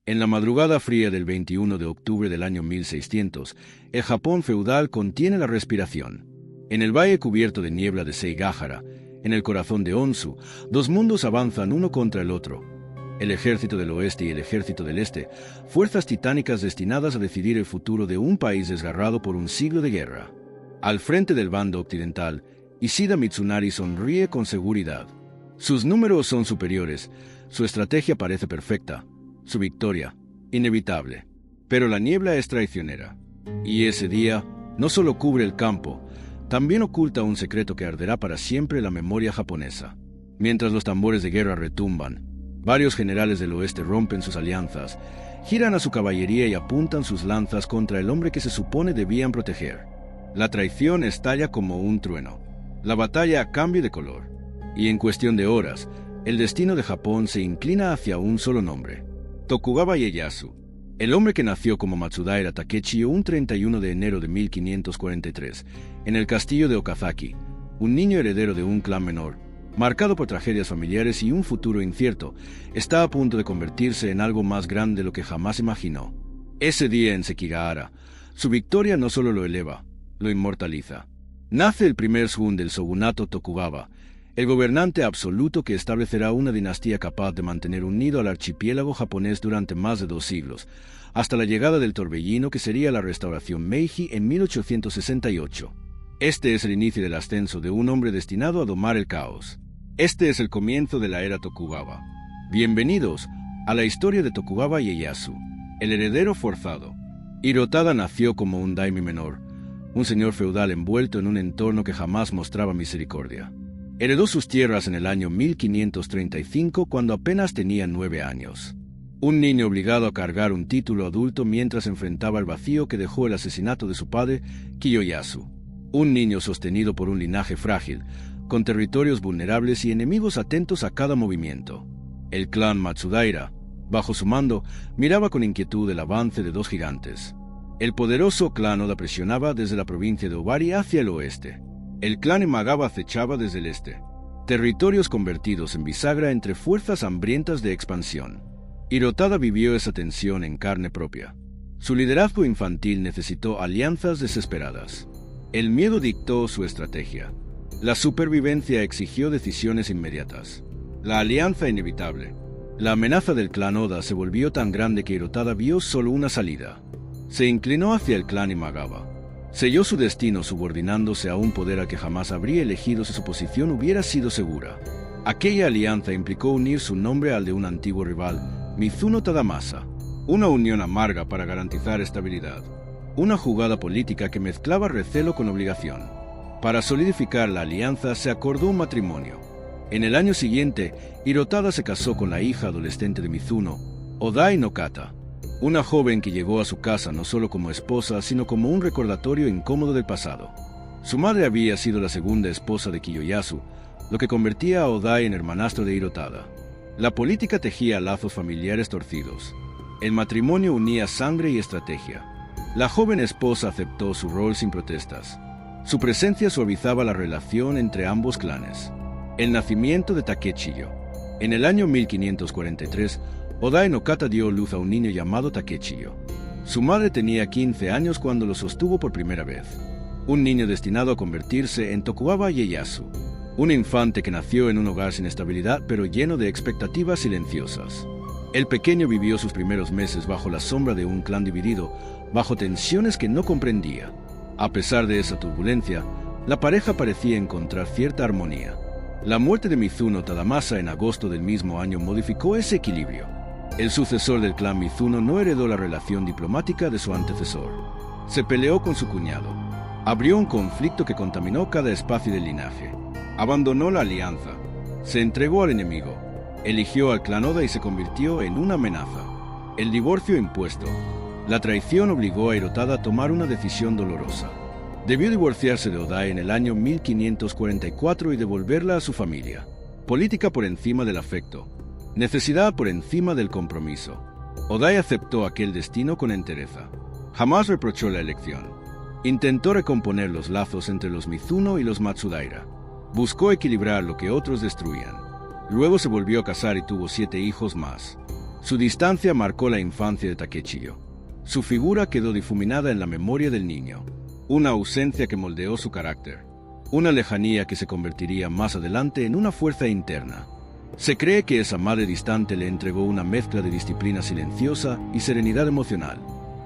En la madrugada fría del 21 de octubre del año 1600, el Japón feudal contiene la respiración. En el valle cubierto de niebla de Seigahara, en el corazón de Onsu, dos mundos avanzan uno contra el otro. El ejército del oeste y el ejército del este, fuerzas titánicas destinadas a decidir el futuro de un país desgarrado por un siglo de guerra. Al frente del bando occidental, Ishida Mitsunari sonríe con seguridad. Sus números son superiores, su estrategia parece perfecta, su victoria, inevitable. Pero la niebla es traicionera. Y ese día no solo cubre el campo, también oculta un secreto que arderá para siempre en la memoria japonesa. Mientras los tambores de guerra retumban, varios generales del oeste rompen sus alianzas, giran a su caballería y apuntan sus lanzas contra el hombre que se supone debían proteger. La traición estalla como un trueno. La batalla cambia de color. Y en cuestión de horas, el destino de Japón se inclina hacia un solo nombre: Tokugawa Ieyasu, el hombre que nació como Matsudaira Takechiyo un 31 de enero de 1543, en el castillo de Okazaki, un niño heredero de un clan menor, marcado por tragedias familiares y un futuro incierto, está a punto de convertirse en algo más grande de lo que jamás imaginó. Ese día en Sekigahara, su victoria no solo lo eleva, lo inmortaliza. Nace el primer shogun del shogunato Tokugawa, el gobernante absoluto que establecerá una dinastía capaz de mantener unido al archipiélago japonés durante más de 2 siglos, hasta la llegada del torbellino que sería la restauración Meiji en 1868. Este es el inicio del ascenso de un hombre destinado a domar el caos. Este es el comienzo de la era Tokugawa. Bienvenidos a la historia de Tokugawa Ieyasu, el heredero forzado. Hirotada nació como un daimyo menor, un señor feudal envuelto en un entorno que jamás mostraba misericordia. Heredó sus tierras en el año 1535 cuando apenas tenía 9 años. Un niño obligado a cargar un título adulto mientras enfrentaba el vacío que dejó el asesinato de su padre, Kiyoyasu. Un niño sostenido por un linaje frágil, con territorios vulnerables y enemigos atentos a cada movimiento. El clan Matsudaira, bajo su mando, miraba con inquietud el avance de 2 gigantes. El poderoso clan Oda presionaba desde la provincia de Owari hacia el oeste. El clan Imagawa acechaba desde el este. Territorios convertidos en bisagra entre fuerzas hambrientas de expansión. Hirotada vivió esa tensión en carne propia. Su liderazgo infantil necesitó alianzas desesperadas. El miedo dictó su estrategia. La supervivencia exigió decisiones inmediatas. La alianza inevitable. La amenaza del clan Oda se volvió tan grande que Hirotada vio solo una salida. Se inclinó hacia el clan Imagawa. Selló su destino subordinándose a un poder al que jamás habría elegido si su posición hubiera sido segura. Aquella alianza implicó unir su nombre al de un antiguo rival, Mizuno Tadamasa. Una unión amarga para garantizar estabilidad. Una jugada política que mezclaba recelo con obligación. Para solidificar la alianza se acordó un matrimonio. En el año siguiente, Hirotada se casó con la hija adolescente de Mizuno, Odai no Kata. Una joven que llegó a su casa no solo como esposa, sino como un recordatorio incómodo del pasado. Su madre había sido la segunda esposa de Kiyoyasu, lo que convertía a Odai en hermanastro de Hirotada. La política tejía lazos familiares torcidos. El matrimonio unía sangre y estrategia. La joven esposa aceptó su rol sin protestas. Su presencia suavizaba la relación entre ambos clanes. El nacimiento de Takechiyo. En el año 1543, Odai no Kata dio luz a un niño llamado Takechiyo. Su madre tenía 15 años cuando lo sostuvo por primera vez. Un niño destinado a convertirse en Tokugawa Ieyasu. Un infante que nació en un hogar sin estabilidad pero lleno de expectativas silenciosas. El pequeño vivió sus primeros meses bajo la sombra de un clan dividido, bajo tensiones que no comprendía. A pesar de esa turbulencia, la pareja parecía encontrar cierta armonía. La muerte de Mizuno Tadamasa en agosto del mismo año modificó ese equilibrio. El sucesor del clan Mizuno no heredó la relación diplomática de su antecesor. Se peleó con su cuñado. Abrió un conflicto que contaminó cada espacio del linaje. Abandonó la alianza. Se entregó al enemigo. Eligió al clan Oda y se convirtió en una amenaza. El divorcio impuesto. La traición obligó a Hirotada a tomar una decisión dolorosa. Debió divorciarse de Odai en el año 1544 y devolverla a su familia. Política por encima del afecto. Necesidad por encima del compromiso. Odai aceptó aquel destino con entereza. Jamás reprochó la elección. Intentó recomponer los lazos entre los Mizuno y los Matsudaira. Buscó equilibrar lo que otros destruían. Luego se volvió a casar y tuvo 7 hijos más. Su distancia marcó la infancia de Takechiyo. Su figura quedó difuminada en la memoria del niño. Una ausencia que moldeó su carácter. Una lejanía que se convertiría más adelante en una fuerza interna. Se cree que esa madre distante le entregó una mezcla de disciplina silenciosa y serenidad emocional.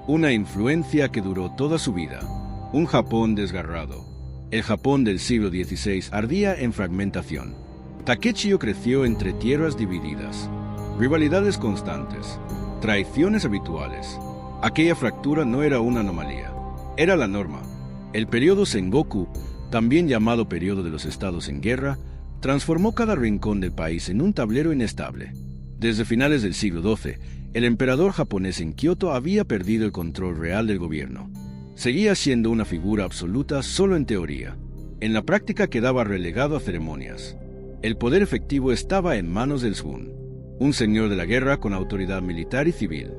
Una influencia que duró toda su vida. Un Japón desgarrado. El Japón del siglo XVI ardía en fragmentación. Takechiyo creció entre tierras divididas, rivalidades constantes, traiciones habituales. Aquella fractura no era una anomalía, era la norma. El periodo Sengoku, también llamado periodo de los estados en guerra, transformó cada rincón del país en un tablero inestable. Desde finales del siglo XII, el emperador japonés en Kioto había perdido el control real del gobierno. Seguía siendo una figura absoluta solo en teoría. En la práctica quedaba relegado a ceremonias. El poder efectivo estaba en manos del shogun, un señor de la guerra con autoridad militar y civil,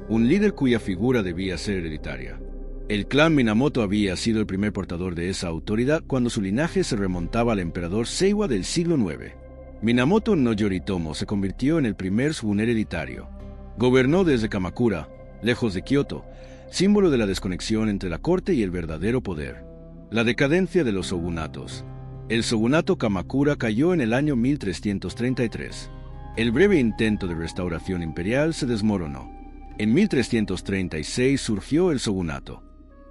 un líder cuya figura debía ser hereditaria. El clan Minamoto había sido el primer portador de esa autoridad cuando su linaje se remontaba al emperador Seiwa del siglo IX. Minamoto no Yoritomo se convirtió en el primer shogun hereditario. Gobernó desde Kamakura, lejos de Kioto, símbolo de la desconexión entre la corte y el verdadero poder. La decadencia de los shogunatos. El shogunato Kamakura cayó en el año 1333. El breve intento de restauración imperial se desmoronó. En 1336 surgió el shogunato.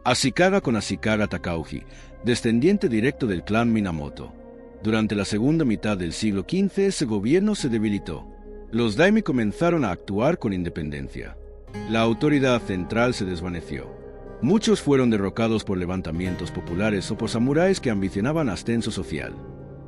Ashikaga con Ashikaga Takauji, descendiente directo del clan Minamoto. Durante la segunda mitad del siglo XV ese gobierno se debilitó. Los daimi comenzaron a actuar con independencia. La autoridad central se desvaneció. Muchos fueron derrocados por levantamientos populares o por samuráis que ambicionaban ascenso social.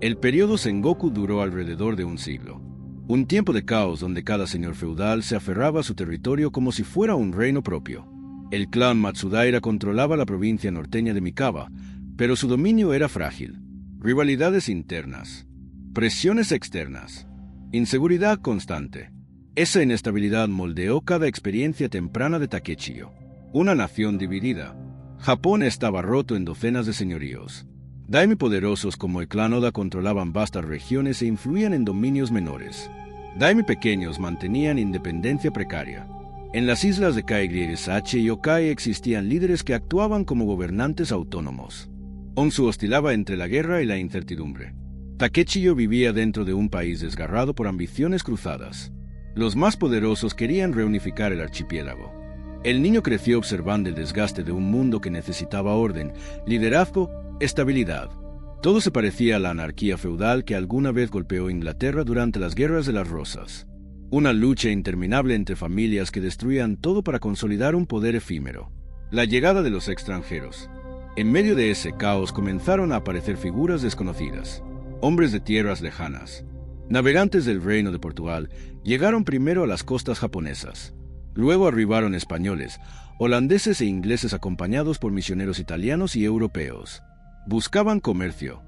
El periodo Sengoku duró alrededor de un siglo. Un tiempo de caos donde cada señor feudal se aferraba a su territorio como si fuera un reino propio. El clan Matsudaira controlaba la provincia norteña de Mikawa, pero su dominio era frágil. Rivalidades internas, presiones externas, inseguridad constante. Esa inestabilidad moldeó cada experiencia temprana de Takechiyo. Una nación dividida. Japón estaba roto en docenas de señoríos. Daimi poderosos como el clan Oda controlaban vastas regiones e influían en dominios menores. Daimi pequeños mantenían independencia precaria. En las islas de Kaigrysachi y Yokai existían líderes que actuaban como gobernantes autónomos. Onsu oscilaba entre la guerra y la incertidumbre. Takechiyo vivía dentro de un país desgarrado por ambiciones cruzadas. Los más poderosos querían reunificar el archipiélago. El niño creció observando el desgaste de un mundo que necesitaba orden, liderazgo, estabilidad. Todo se parecía a la anarquía feudal que alguna vez golpeó Inglaterra durante las Guerras de las Rosas. Una lucha interminable entre familias que destruían todo para consolidar un poder efímero. La llegada de los extranjeros. En medio de ese caos comenzaron a aparecer figuras desconocidas. Hombres de tierras lejanas. Navegantes del Reino de Portugal llegaron primero a las costas japonesas. Luego arribaron españoles, holandeses e ingleses acompañados por misioneros italianos y europeos. Buscaban comercio.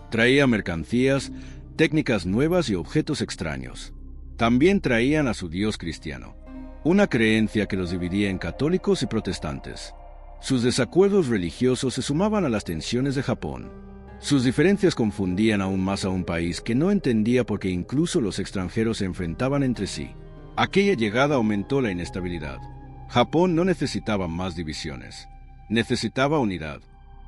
Traían mercancías, técnicas nuevas y objetos extraños. También traían a su Dios cristiano, una creencia que los dividía en católicos y protestantes. Sus desacuerdos religiosos se sumaban a las tensiones de Japón. Sus diferencias confundían aún más a un país que no entendía por qué incluso los extranjeros se enfrentaban entre sí. Aquella llegada aumentó la inestabilidad. Japón no necesitaba más divisiones. Necesitaba unidad.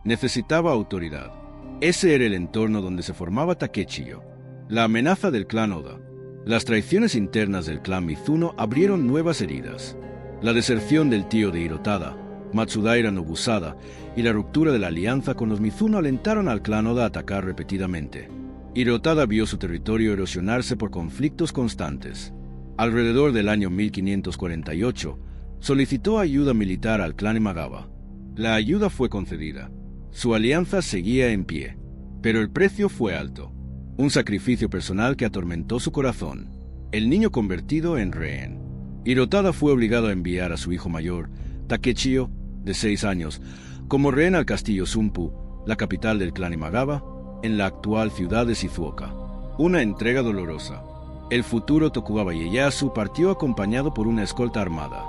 Necesitaba autoridad. Ese era el entorno donde se formaba Takechiyo. La amenaza del clan Oda. Las traiciones internas del clan Mizuno abrieron nuevas heridas. La deserción del tío de Hirotada, Matsudaira Nobusada, y la ruptura de la alianza con los Mizuno alentaron al clan Oda a atacar repetidamente. Hirotada vio su territorio erosionarse por conflictos constantes. Alrededor del año 1548, solicitó ayuda militar al clan Imagawa. La ayuda fue concedida. Su alianza seguía en pie, pero el precio fue alto. Un sacrificio personal que atormentó su corazón. El niño convertido en rehén. Hirotada fue obligado a enviar a su hijo mayor, Takechiyo, de 6 años, como rehén al castillo Sumpu, la capital del clan Imagawa, en la actual ciudad de Shizuoka. Una entrega dolorosa. El futuro Tokugawa Ieyasu partió acompañado por una escolta armada.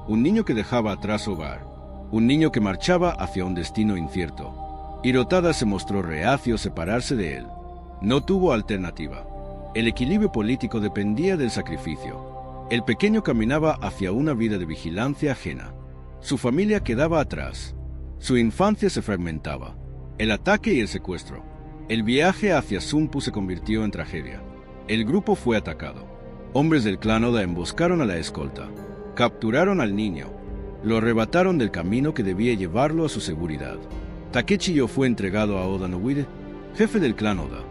Un niño que dejaba atrás su hogar. Un niño que marchaba hacia un destino incierto. Hirotada se mostró reacio a separarse de él. No tuvo alternativa. El equilibrio político dependía del sacrificio. El pequeño caminaba hacia una vida de vigilancia ajena. Su familia quedaba atrás. Su infancia se fragmentaba. El ataque y el secuestro. El viaje hacia Zumpu se convirtió en tragedia. El grupo fue atacado. Hombres del clan Oda emboscaron a la escolta. Capturaron al niño. Lo arrebataron del camino que debía llevarlo a su seguridad. Takechiyo fue entregado a Oda Nobuide, jefe del clan Oda.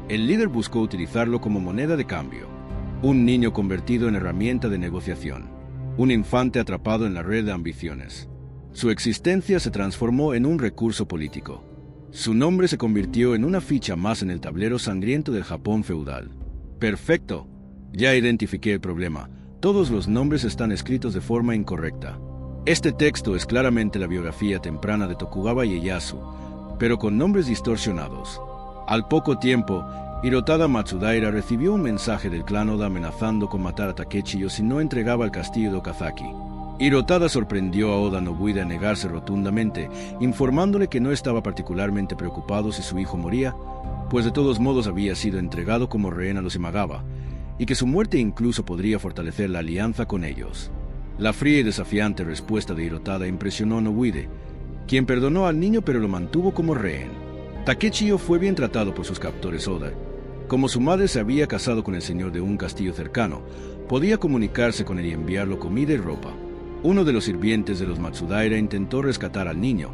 El líder buscó utilizarlo como moneda de cambio. Un niño convertido en herramienta de negociación. Un infante atrapado en la red de ambiciones. Su existencia se transformó en un recurso político. Su nombre se convirtió en una ficha más en el tablero sangriento del Japón feudal. Perfecto. Ya identifiqué el problema. Todos los nombres están escritos de forma incorrecta. Este texto es claramente la biografía temprana de Tokugawa Ieyasu, pero con nombres distorsionados. Al poco tiempo, Hirotada Matsudaira recibió un mensaje del clan Oda amenazando con matar a Takechiyo si no entregaba el castillo de Okazaki. Hirotada sorprendió a Oda Nobuide a negarse rotundamente, informándole que no estaba particularmente preocupado si su hijo moría, pues de todos modos había sido entregado como rehén a los Imagawa, y que su muerte incluso podría fortalecer la alianza con ellos. La fría y desafiante respuesta de Hirotada impresionó a Nobuide, quien perdonó al niño pero lo mantuvo como rehén. Takechiyo fue bien tratado por sus captores Oda. Como su madre se había casado con el señor de un castillo cercano, podía comunicarse con él y enviarlo comida y ropa. Uno de los sirvientes de los Matsudaira intentó rescatar al niño,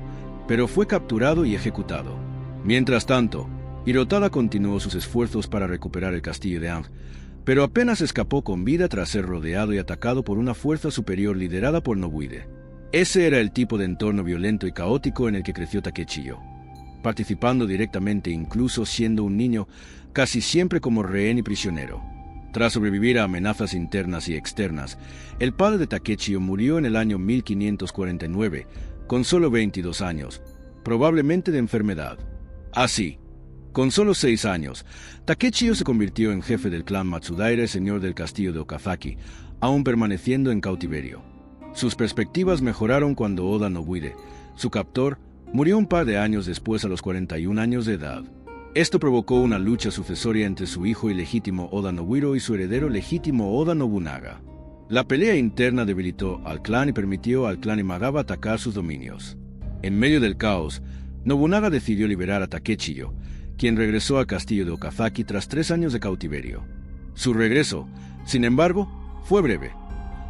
pero fue capturado y ejecutado. Mientras tanto, Hirotada continuó sus esfuerzos para recuperar el castillo de Ang, pero apenas escapó con vida tras ser rodeado y atacado por una fuerza superior liderada por Nobuide. Ese era el tipo de entorno violento y caótico en el que creció Takechiyo, participando directamente incluso siendo un niño, casi siempre como rehén y prisionero. Tras sobrevivir a amenazas internas y externas, el padre de Takechiyo murió en el año 1549, con solo 22 años, probablemente de enfermedad. Así, con solo 6 años, Takechiyo se convirtió en jefe del clan Matsudaira y señor del castillo de Okazaki, aún permaneciendo en cautiverio. Sus perspectivas mejoraron cuando Oda Nobuide, su captor, murió un par de años después a los 41 años de edad. Esto provocó una lucha sucesoria entre su hijo ilegítimo Oda Nobuhiro y su heredero legítimo Oda Nobunaga. La pelea interna debilitó al clan y permitió al clan Imagawa atacar sus dominios. En medio del caos, Nobunaga decidió liberar a Takechiyo, quien regresó al castillo de Okazaki tras 3 años de cautiverio. Su regreso, sin embargo, fue breve.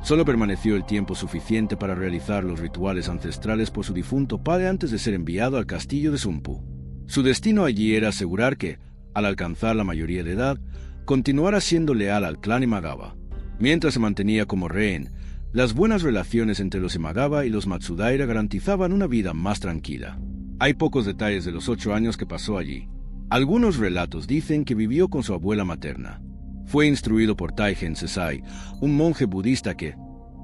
Solo permaneció el tiempo suficiente para realizar los rituales ancestrales por su difunto padre antes de ser enviado al castillo de Zumpu. Su destino allí era asegurar que, al alcanzar la mayoría de edad, continuara siendo leal al clan Imagawa. Mientras se mantenía como rehén, las buenas relaciones entre los Imagawa y los Matsudaira garantizaban una vida más tranquila. Hay pocos detalles de los 8 años que pasó allí. Algunos relatos dicen que vivió con su abuela materna. Fue instruido por Taigen Sesai, un monje budista que,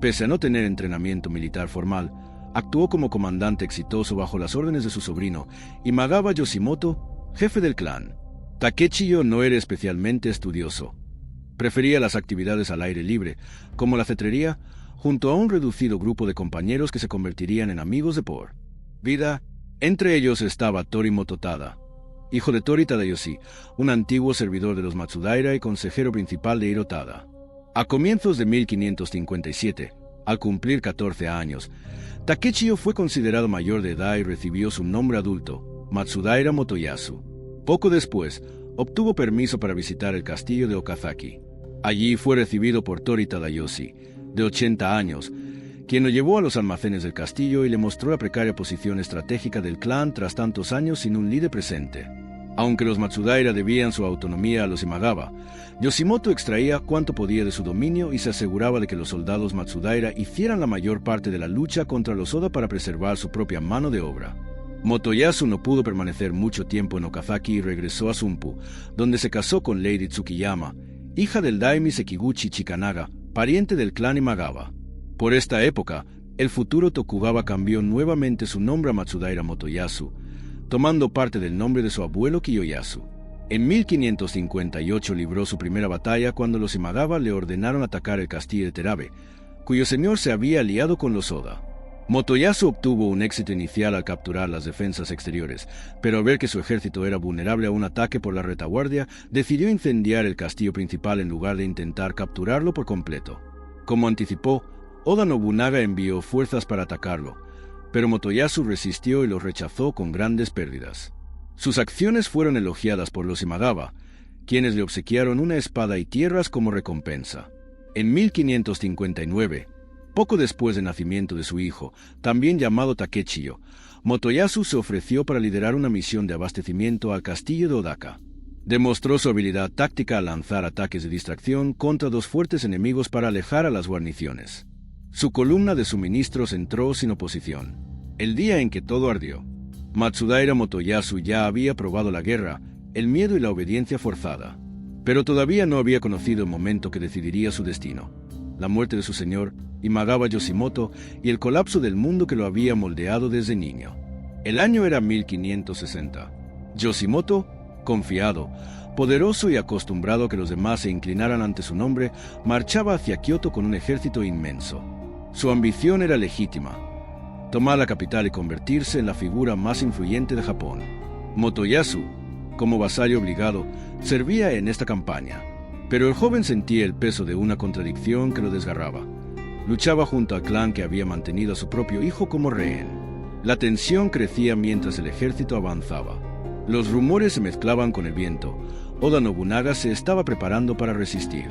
pese a no tener entrenamiento militar formal, actuó como comandante exitoso bajo las órdenes de su sobrino, Imagawa Yoshimoto, jefe del clan. Takechiyo no era especialmente estudioso. Prefería las actividades al aire libre, como la cetrería, junto a un reducido grupo de compañeros que se convertirían en amigos de por vida. Entre ellos estaba Torimoto Tada, hijo de Tori Tadayoshi, un antiguo servidor de los Matsudaira y consejero principal de Hirotada. A comienzos de 1557, al cumplir 14 años, Takechiyo fue considerado mayor de edad y recibió su nombre adulto, Matsudaira Motoyasu. Poco después, obtuvo permiso para visitar el castillo de Okazaki. Allí fue recibido por Tori Tadayoshi, de 80 años, quien lo llevó a los almacenes del castillo y le mostró la precaria posición estratégica del clan tras tantos años sin un líder presente. Aunque los Matsudaira debían su autonomía a los Imagawa, Yoshimoto extraía cuanto podía de su dominio y se aseguraba de que los soldados Matsudaira hicieran la mayor parte de la lucha contra los Oda para preservar su propia mano de obra. Motoyasu no pudo permanecer mucho tiempo en Okazaki y regresó a Zumpu, donde se casó con Lady Tsukiyama, hija del daimi Sekiguchi Chikanaga, pariente del clan Imagawa. Por esta época, el futuro Tokugawa cambió nuevamente su nombre a Matsudaira Motoyasu, tomando parte del nombre de su abuelo Kiyoyasu. En 1558 libró su primera batalla cuando los Imagawa le ordenaron atacar el castillo de Terabe, cuyo señor se había aliado con los Oda. Motoyasu obtuvo un éxito inicial al capturar las defensas exteriores, pero al ver que su ejército era vulnerable a un ataque por la retaguardia, decidió incendiar el castillo principal en lugar de intentar capturarlo por completo. Como anticipó, Oda Nobunaga envió fuerzas para atacarlo, pero Motoyasu resistió y los rechazó con grandes pérdidas. Sus acciones fueron elogiadas por los Imagawa, quienes le obsequiaron una espada y tierras como recompensa. En 1559, poco después del nacimiento de su hijo, también llamado Takechiyo, Motoyasu se ofreció para liderar una misión de abastecimiento al castillo de Odaka. Demostró su habilidad táctica al lanzar ataques de distracción contra dos fuertes enemigos para alejar a las guarniciones. Su columna de suministros entró sin oposición. El día en que todo ardió, Matsudaira Motoyasu ya había probado la guerra, el miedo y la obediencia forzada. Pero todavía no había conocido el momento que decidiría su destino: la muerte de su señor, Imagawa Yoshimoto, y el colapso del mundo que lo había moldeado desde niño. El año era 1560. Yoshimoto, confiado, poderoso y acostumbrado a que los demás se inclinaran ante su nombre, marchaba hacia Kioto con un ejército inmenso. Su ambición era legítima: tomar la capital y convertirse en la figura más influyente de Japón. Motoyasu, como vasallo obligado, servía en esta campaña, pero el joven sentía el peso de una contradicción que lo desgarraba. Luchaba junto al clan que había mantenido a su propio hijo como rehén. La tensión crecía mientras el ejército avanzaba. Los rumores se mezclaban con el viento. Oda Nobunaga se estaba preparando para resistir.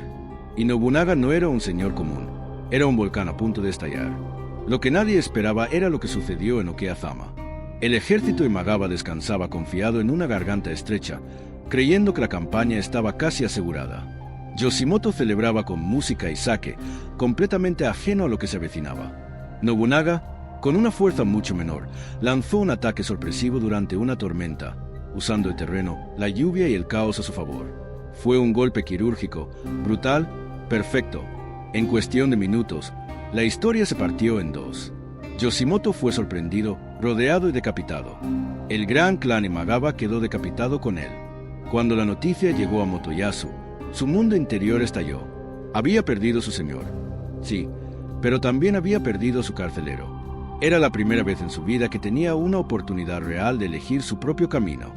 Y Nobunaga no era un señor común, era un volcán a punto de estallar. Lo que nadie esperaba era lo que sucedió en Okeazama. El ejército Imagawa descansaba confiado en una garganta estrecha, creyendo que la campaña estaba casi asegurada. Yoshimoto celebraba con música y sake, completamente ajeno a lo que se avecinaba. Nobunaga, con una fuerza mucho menor, lanzó un ataque sorpresivo durante una tormenta, usando el terreno, la lluvia y el caos a su favor. Fue un golpe quirúrgico, brutal, perfecto. En cuestión de minutos, la historia se partió en dos. Yoshimoto fue sorprendido, rodeado y decapitado. El gran clan Imagawa quedó decapitado con él. Cuando la noticia llegó a Motoyasu, su mundo interior estalló. Había perdido su señor. Sí, pero también había perdido su carcelero. Era la primera vez en su vida que tenía una oportunidad real de elegir su propio camino.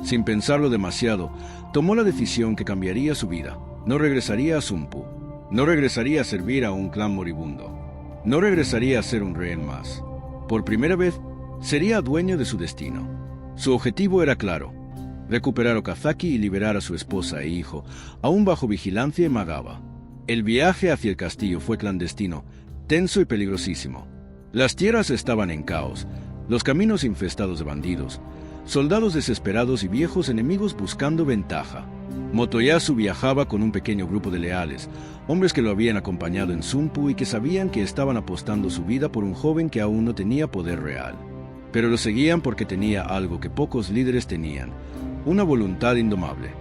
Sin pensarlo demasiado, tomó la decisión que cambiaría su vida. No regresaría a Zumpu. No regresaría a servir a un clan moribundo. No regresaría a ser un rehén más. Por primera vez, sería dueño de su destino. Su objetivo era claro: recuperar Okazaki y liberar a su esposa e hijo, aún bajo vigilancia Imagawa. El viaje hacia el castillo fue clandestino, tenso y peligrosísimo. Las tierras estaban en caos, los caminos infestados de bandidos, soldados desesperados y viejos enemigos buscando ventaja. Motoyasu viajaba con un pequeño grupo de leales, hombres que lo habían acompañado en Zumpu y que sabían que estaban apostando su vida por un joven que aún no tenía poder real. Pero lo seguían porque tenía algo que pocos líderes tenían: una voluntad indomable.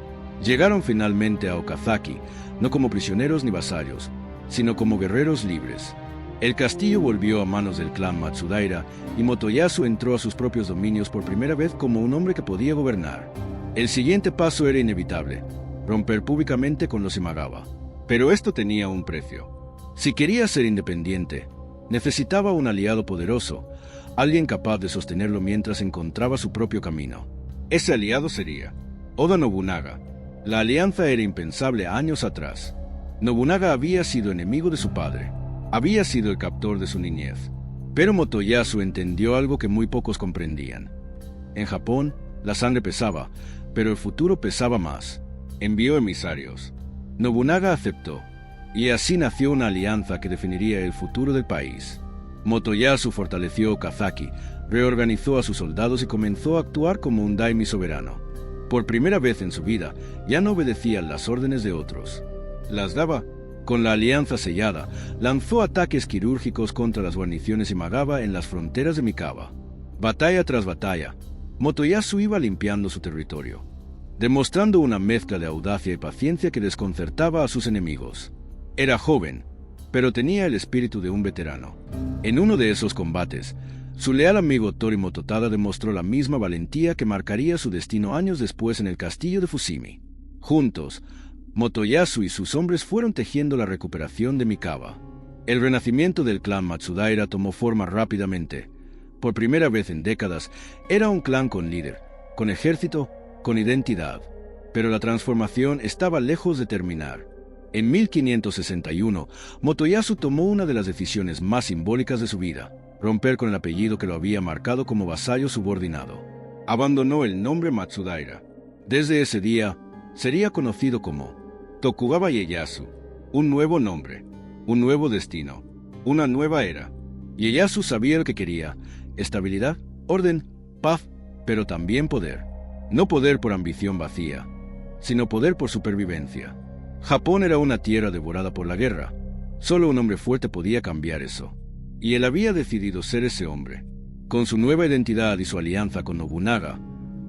Llegaron finalmente a Okazaki, no como prisioneros ni vasallos, sino como guerreros libres. El castillo volvió a manos del clan Matsudaira y Motoyasu entró a sus propios dominios por primera vez como un hombre que podía gobernar. El siguiente paso era inevitable: romper públicamente con los Imagawa. Pero esto tenía un precio. Si quería ser independiente, necesitaba un aliado poderoso, alguien capaz de sostenerlo mientras encontraba su propio camino. Ese aliado sería Oda Nobunaga. La alianza era impensable años atrás. Nobunaga había sido enemigo de su padre. Había sido el captor de su niñez. Pero Motoyasu entendió algo que muy pocos comprendían. En Japón, la sangre pesaba, pero el futuro pesaba más. Envió emisarios. Nobunaga aceptó, y así nació una alianza que definiría el futuro del país. Motoyasu fortaleció Okazaki, reorganizó a sus soldados y comenzó a actuar como un daimi soberano. Por primera vez en su vida, ya no obedecía las órdenes de otros. Las daba. Con la alianza sellada, lanzó ataques quirúrgicos contra las guarniciones Imagawa en las fronteras de Mikawa. Batalla tras batalla, Motoyasu iba limpiando su territorio, demostrando una mezcla de audacia y paciencia que desconcertaba a sus enemigos. Era joven, pero tenía el espíritu de un veterano. En uno de esos combates, su leal amigo Torimoto Tada demostró la misma valentía que marcaría su destino años después en el castillo de Fushimi. Juntos, Motoyasu y sus hombres fueron tejiendo la recuperación de Mikawa. El renacimiento del clan Matsudaira tomó forma rápidamente. Por primera vez en décadas, era un clan con líder, con ejército, con identidad. Pero la transformación estaba lejos de terminar. En 1561, Motoyasu tomó una de las decisiones más simbólicas de su vida: romper con el apellido que lo había marcado como vasallo subordinado. Abandonó el nombre Matsudaira. Desde ese día, sería conocido como Tokugawa Ieyasu, un nuevo nombre, un nuevo destino, una nueva era. Ieyasu sabía lo que quería: estabilidad, orden, paz, pero también poder. No poder por ambición vacía, sino poder por supervivencia. Japón era una tierra devorada por la guerra. Solo un hombre fuerte podía cambiar eso. Y él había decidido ser ese hombre. Con su nueva identidad y su alianza con Nobunaga,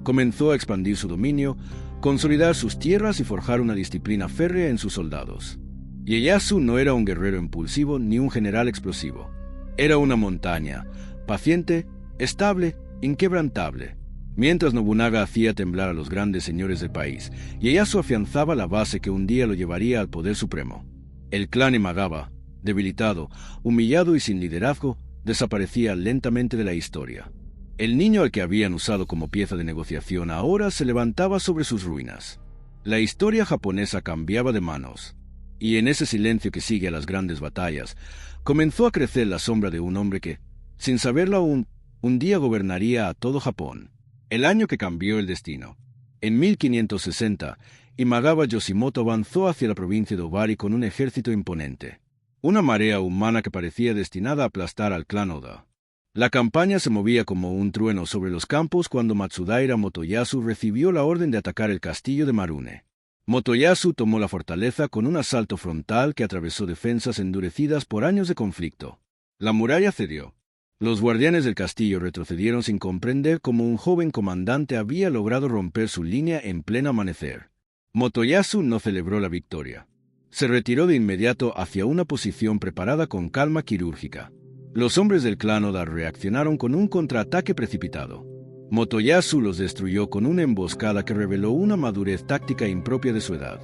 comenzó a expandir su dominio, consolidar sus tierras y forjar una disciplina férrea en sus soldados. Ieyasu no era un guerrero impulsivo ni un general explosivo. Era una montaña, paciente, estable, inquebrantable. Mientras Nobunaga hacía temblar a los grandes señores del país, Ieyasu afianzaba la base que un día lo llevaría al poder supremo. El clan Imagawa, debilitado, humillado y sin liderazgo, desaparecía lentamente de la historia. El niño al que habían usado como pieza de negociación ahora se levantaba sobre sus ruinas. La historia japonesa cambiaba de manos, y en ese silencio que sigue a las grandes batallas, comenzó a crecer la sombra de un hombre que, sin saberlo aún, un día gobernaría a todo Japón. El año que cambió el destino. En 1560, Imagawa Yoshimoto avanzó hacia la provincia de Owari con un ejército imponente. Una marea humana que parecía destinada a aplastar al clan Oda. La campaña se movía como un trueno sobre los campos cuando Matsudaira Motoyasu recibió la orden de atacar el castillo de Marune. Motoyasu tomó la fortaleza con un asalto frontal que atravesó defensas endurecidas por años de conflicto. La muralla cedió. Los guardianes del castillo retrocedieron sin comprender cómo un joven comandante había logrado romper su línea en pleno amanecer. Motoyasu no celebró la victoria. Se retiró de inmediato hacia una posición preparada con calma quirúrgica. Los hombres del clan Oda reaccionaron con un contraataque precipitado. Motoyasu los destruyó con una emboscada que reveló una madurez táctica impropia de su edad.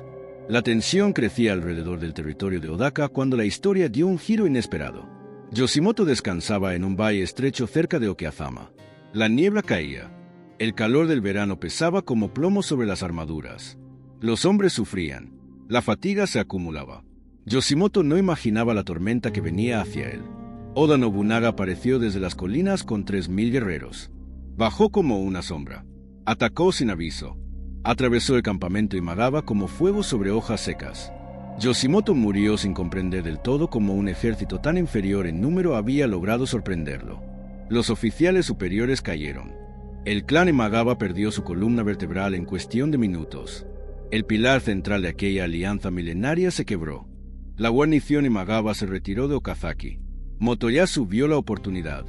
La tensión crecía alrededor del territorio de Odaka cuando la historia dio un giro inesperado. Yoshimoto descansaba en un valle estrecho cerca de Okeazama. La niebla caía. El calor del verano pesaba como plomo sobre las armaduras. Los hombres sufrían. La fatiga se acumulaba. Yoshimoto no imaginaba la tormenta que venía hacia él. Oda Nobunaga apareció desde las colinas con 3000 guerreros. Bajó como una sombra. Atacó sin aviso. Atravesó el campamento Imagawa como fuego sobre hojas secas. Yoshimoto murió sin comprender del todo cómo un ejército tan inferior en número había logrado sorprenderlo. Los oficiales superiores cayeron. El clan Imagawa perdió su columna vertebral en cuestión de minutos. El pilar central de aquella alianza milenaria se quebró. La guarnición Imagawa se retiró de Okazaki. Motoyasu vio la oportunidad.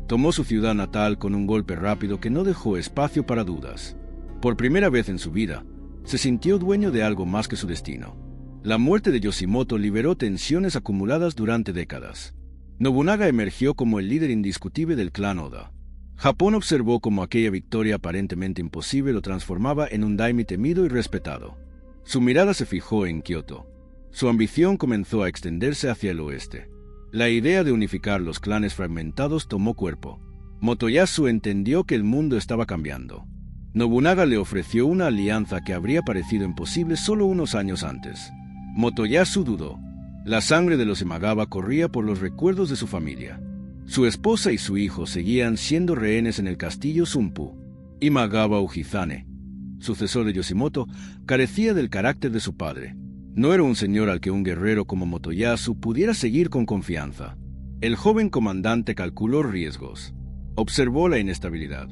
Tomó su ciudad natal con un golpe rápido que no dejó espacio para dudas. Por primera vez en su vida, se sintió dueño de algo más que su destino. La muerte de Yoshimoto liberó tensiones acumuladas durante décadas. Nobunaga emergió como el líder indiscutible del clan Oda. Japón observó cómo aquella victoria aparentemente imposible lo transformaba en un daimyo temido y respetado. Su mirada se fijó en Kioto. Su ambición comenzó a extenderse hacia el oeste. La idea de unificar los clanes fragmentados tomó cuerpo. Motoyasu entendió que el mundo estaba cambiando. Nobunaga le ofreció una alianza que habría parecido imposible solo unos años antes. Motoyasu dudó. La sangre de los Imagawa corría por los recuerdos de su familia. Su esposa y su hijo seguían siendo rehenes en el castillo Sumpu. Imagawa Ujizane, sucesor de Yoshimoto, carecía del carácter de su padre. No era un señor al que un guerrero como Motoyasu pudiera seguir con confianza. El joven comandante calculó riesgos. Observó la inestabilidad.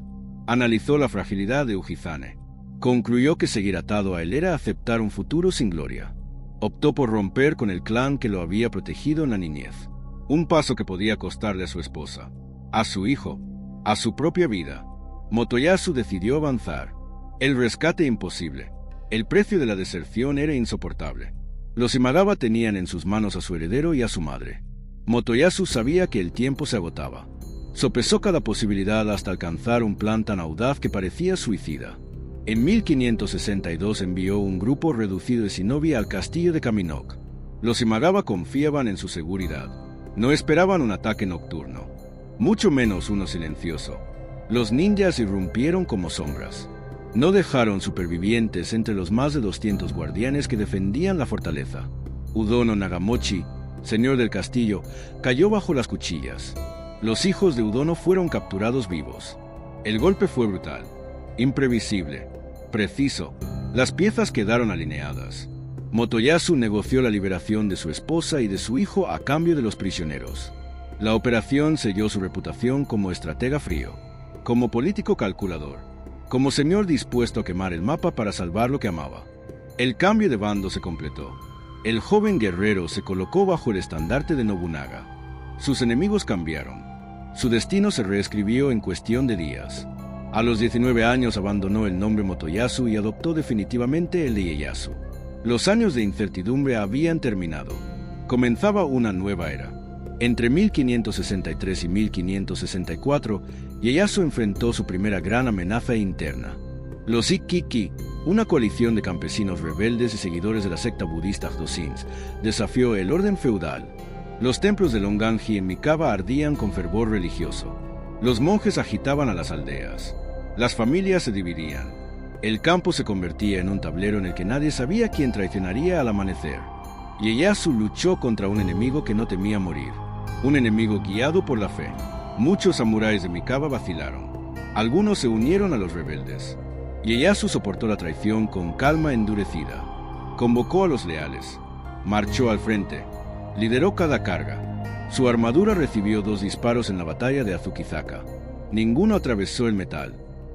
Analizó la fragilidad de Ujizane. Concluyó que seguir atado a él era aceptar un futuro sin gloria. Optó por romper con el clan que lo había protegido en la niñez. Un paso que podía costarle a su esposa, a su hijo, a su propia vida. Motoyasu decidió avanzar. El rescate imposible. El precio de la deserción era insoportable. Los Imagawa tenían en sus manos a su heredero y a su madre. Motoyasu sabía que el tiempo se agotaba. Sopesó cada posibilidad hasta alcanzar un plan tan audaz que parecía suicida. En 1562 envió un grupo reducido de shinobi al castillo de Kaminok. Los Imagawa confiaban en su seguridad. No esperaban un ataque nocturno, mucho menos uno silencioso. Los ninjas irrumpieron como sombras. No dejaron supervivientes entre los más de 200 guardianes que defendían la fortaleza. Udono Nagamochi, señor del castillo, cayó bajo las cuchillas. Los hijos de Udono fueron capturados vivos. El golpe fue brutal, imprevisible, preciso. Las piezas quedaron alineadas. Motoyasu negoció la liberación de su esposa y de su hijo a cambio de los prisioneros. La operación selló su reputación como estratega frío, como político calculador, como señor dispuesto a quemar el mapa para salvar lo que amaba. El cambio de bando se completó. El joven guerrero se colocó bajo el estandarte de Nobunaga. Sus enemigos cambiaron. Su destino se reescribió en cuestión de días. A los 19 años abandonó el nombre Motoyasu y adoptó definitivamente el de Ieyasu. Los años de incertidumbre habían terminado. Comenzaba una nueva era. Entre 1563 y 1564, Ieyasu enfrentó su primera gran amenaza interna. Los Ikkiki, una coalición de campesinos rebeldes y seguidores de la secta budista Dosins, desafió el orden feudal. Los templos de Longanji en Mikawa ardían con fervor religioso. Los monjes agitaban a las aldeas. Las familias se dividían. El campo se convertía en un tablero en el que nadie sabía quién traicionaría al amanecer. Ieyasu luchó contra un enemigo que no temía morir. Un enemigo guiado por la fe. Muchos samuráis de Mikawa vacilaron. Algunos se unieron a los rebeldes. Ieyasu soportó la traición con calma endurecida. Convocó a los leales. Marchó al frente. Lideró cada carga. Su armadura recibió 2 disparos en la batalla de Azukizaka. Ninguno atravesó el metal.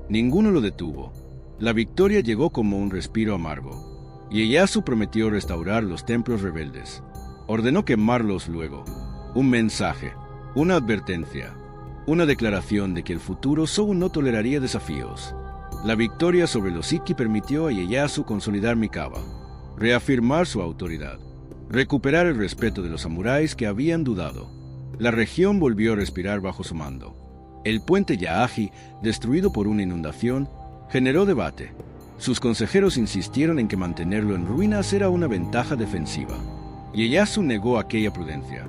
Ninguno lo detuvo. La victoria llegó como un respiro amargo. Ieyasu prometió restaurar los templos rebeldes. Ordenó quemarlos luego. Un mensaje, una advertencia, una declaración de que el futuro solo no toleraría desafíos. La victoria sobre los Ikki permitió a Ieyasu consolidar Mikawa, reafirmar su autoridad, recuperar el respeto de los samuráis que habían dudado. La región volvió a respirar bajo su mando. El puente Yaaji, destruido por una inundación, generó debate. Sus consejeros insistieron en que mantenerlo en ruinas era una ventaja defensiva. Ieyasu negó aquella prudencia.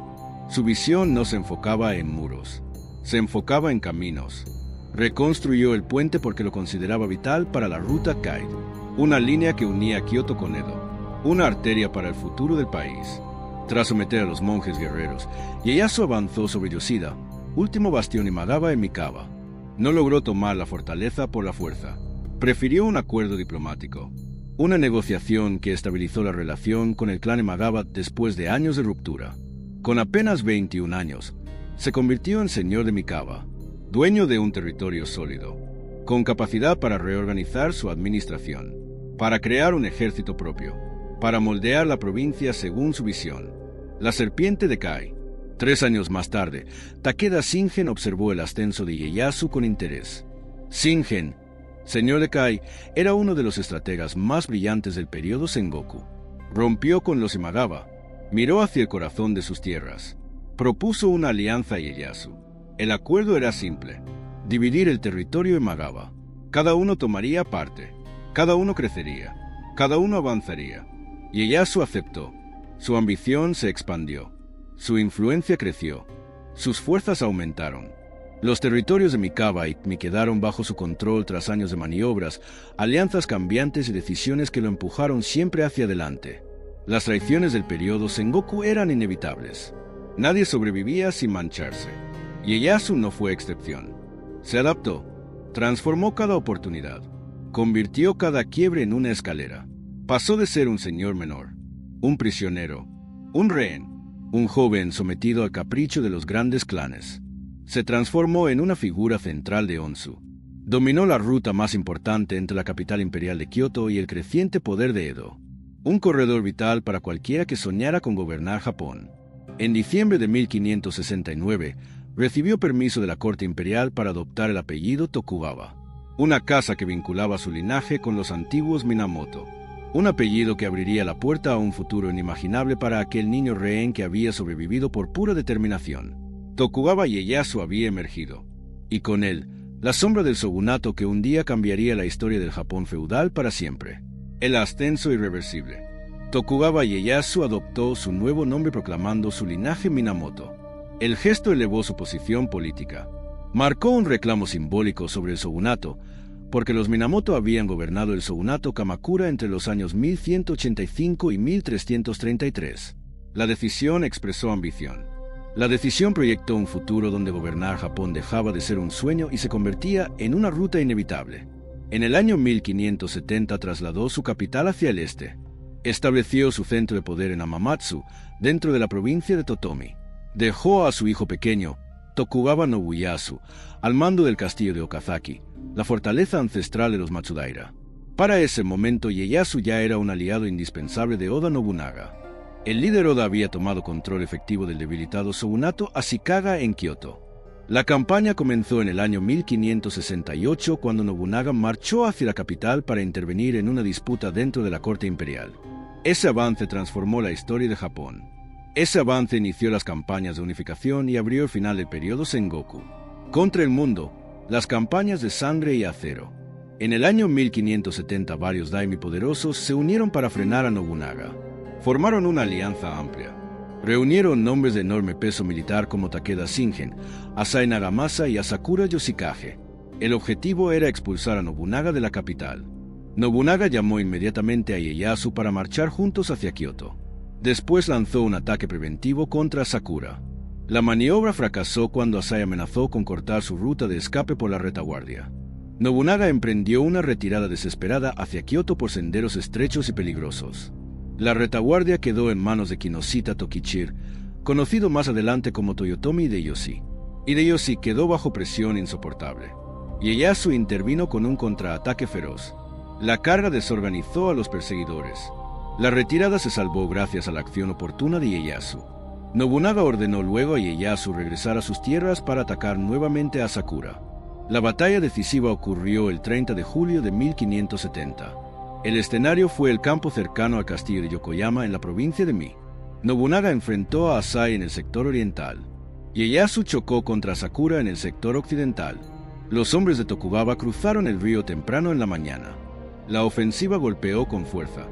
Su visión no se enfocaba en muros, se enfocaba en caminos. Reconstruyó el puente porque lo consideraba vital para la ruta Kaide, una línea que unía Kioto con Edo, una arteria para el futuro del país. Tras someter a los monjes guerreros, Ieyasu avanzó sobre Yoshida, último bastión Imagawa en Mikawa. No logró tomar la fortaleza por la fuerza. Prefirió un acuerdo diplomático, una negociación que estabilizó la relación con el clan Imagawa después de años de ruptura. Con apenas 21 años, se convirtió en señor de Mikawa, dueño de un territorio sólido, con capacidad para reorganizar su administración, para crear un ejército propio, para moldear la provincia según su visión. La serpiente de Kai. 3 años más tarde, Takeda Shingen observó el ascenso de Ieyasu con interés. Shingen, señor de Kai, era uno de los estrategas más brillantes del periodo Sengoku. Rompió con los Imagawa. Miró hacia el corazón de sus tierras. Propuso una alianza a Ieyasu. El acuerdo era simple: dividir el territorio Imagawa. Cada uno tomaría parte. Cada uno crecería. Cada uno avanzaría. Ieyasu aceptó. Su ambición se expandió. Su influencia creció. Sus fuerzas aumentaron. Los territorios de Mikawa y Ikmi quedaron bajo su control tras años de maniobras, alianzas cambiantes y decisiones que lo empujaron siempre hacia adelante. Las traiciones del periodo Sengoku eran inevitables. Nadie sobrevivía sin mancharse. Ieyasu no fue excepción. Se adaptó, transformó cada oportunidad, convirtió cada quiebre en una escalera. Pasó de ser un señor menor, un prisionero, un rehén, un joven sometido al capricho de los grandes clanes. Se transformó en una figura central de Onsu. Dominó la ruta más importante entre la capital imperial de Kioto y el creciente poder de Edo. Un corredor vital para cualquiera que soñara con gobernar Japón. En diciembre de 1569, recibió permiso de la corte imperial para adoptar el apellido Tokugawa, una casa que vinculaba su linaje con los antiguos Minamoto, un apellido que abriría la puerta a un futuro inimaginable para aquel niño rehén que había sobrevivido por pura determinación. Tokugawa Ieyasu había emergido, y con él, la sombra del shogunato que un día cambiaría la historia del Japón feudal para siempre. El ascenso irreversible. Tokugawa Ieyasu adoptó su nuevo nombre proclamando su linaje Minamoto. El gesto elevó su posición política. Marcó un reclamo simbólico sobre el shogunato, porque los Minamoto habían gobernado el shogunato Kamakura entre los años 1185 y 1333. La decisión expresó ambición. La decisión proyectó un futuro donde gobernar Japón dejaba de ser un sueño y se convertía en una ruta inevitable. En el año 1570 trasladó su capital hacia el este. Estableció su centro de poder en Hamamatsu, dentro de la provincia de Totomi. Dejó a su hijo pequeño, Tokugawa Nobuyasu, al mando del castillo de Okazaki, la fortaleza ancestral de los Matsudaira. Para ese momento, Ieyasu ya era un aliado indispensable de Oda Nobunaga. El líder Oda había tomado control efectivo del debilitado shogunato Ashikaga en Kioto. La campaña comenzó en el año 1568 cuando Nobunaga marchó hacia la capital para intervenir en una disputa dentro de la corte imperial. Ese avance transformó la historia de Japón. Ese avance inició las campañas de unificación y abrió el final del periodo Sengoku. Contra el mundo, las campañas de sangre y acero. En el año 1570 varios daimi poderosos se unieron para frenar a Nobunaga. Formaron una alianza amplia. Reunieron nombres de enorme peso militar como Takeda Shingen, Asai Nagamasa y Asakura Yoshikage. El objetivo era expulsar a Nobunaga de la capital. Nobunaga llamó inmediatamente a Ieyasu para marchar juntos hacia Kioto. Después lanzó un ataque preventivo contra Sakura. La maniobra fracasó cuando Asai amenazó con cortar su ruta de escape por la retaguardia. Nobunaga emprendió una retirada desesperada hacia Kioto por senderos estrechos y peligrosos. La retaguardia quedó en manos de Kinoshita Tokichir, conocido más adelante como Toyotomi Hideyoshi. Hideyoshi quedó bajo presión insoportable. Ieyasu intervino con un contraataque feroz. La carga desorganizó a los perseguidores. La retirada se salvó gracias a la acción oportuna de Ieyasu. Nobunaga ordenó luego a Ieyasu regresar a sus tierras para atacar nuevamente a Sakura. La batalla decisiva ocurrió el 30 de julio de 1570. El escenario fue el campo cercano al castillo de Yokoyama en la provincia de Mie. Nobunaga enfrentó a Asai en el sector oriental. Ieyasu chocó contra Sakura en el sector occidental. Los hombres de Tokugawa cruzaron el río temprano en la mañana. La ofensiva golpeó con fuerza.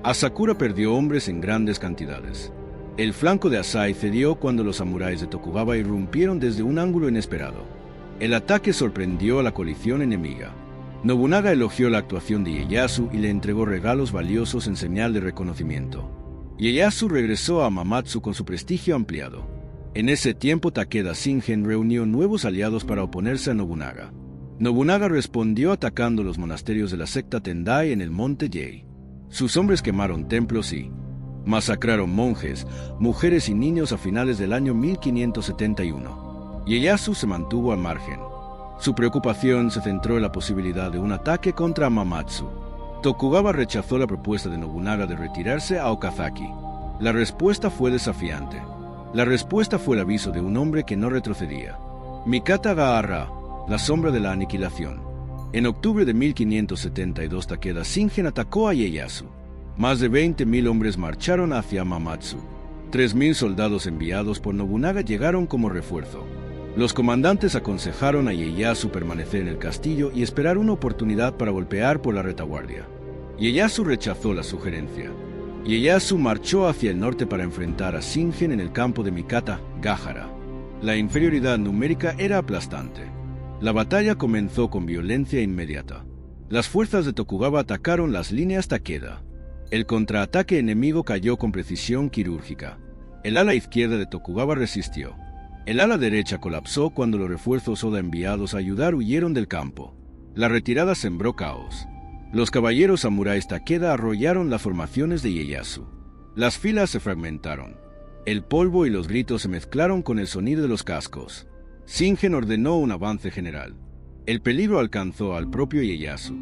Asakura perdió hombres en grandes cantidades. El flanco de Asai cedió cuando los samuráis de Tokugawa irrumpieron desde un ángulo inesperado. El ataque sorprendió a la coalición enemiga. Nobunaga elogió la actuación de Ieyasu y le entregó regalos valiosos en señal de reconocimiento. Ieyasu regresó a Hamamatsu con su prestigio ampliado. En ese tiempo Takeda Shingen reunió nuevos aliados para oponerse a Nobunaga. Nobunaga respondió atacando los monasterios de la secta Tendai en el monte Yei. Sus hombres quemaron templos y masacraron monjes, mujeres y niños a finales del año 1571. Ieyasu se mantuvo al margen. Su preocupación se centró en la posibilidad de un ataque contra Hamamatsu. Tokugawa rechazó la propuesta de Nobunaga de retirarse a Okazaki. La respuesta fue desafiante. La respuesta fue el aviso de un hombre que no retrocedía. Mikata Gaara, la sombra de la aniquilación. En octubre de 1572 Takeda Shingen atacó a Ieyasu. Más de 20.000 hombres marcharon hacia Hamamatsu. 3.000 soldados enviados por Nobunaga llegaron como refuerzo. Los comandantes aconsejaron a Ieyasu permanecer en el castillo y esperar una oportunidad para golpear por la retaguardia. Ieyasu rechazó la sugerencia. Ieyasu marchó hacia el norte para enfrentar a Shingen en el campo de Mikata, Gahara. La inferioridad numérica era aplastante. La batalla comenzó con violencia inmediata. Las fuerzas de Tokugawa atacaron las líneas Takeda. El contraataque enemigo cayó con precisión quirúrgica. El ala izquierda de Tokugawa resistió. El ala derecha colapsó cuando los refuerzos Oda enviados a ayudar huyeron del campo. La retirada sembró caos. Los caballeros samuráis Takeda arrollaron las formaciones de Ieyasu. Las filas se fragmentaron. El polvo y los gritos se mezclaron con el sonido de los cascos. Shingen ordenó un avance general. El peligro alcanzó al propio Ieyasu.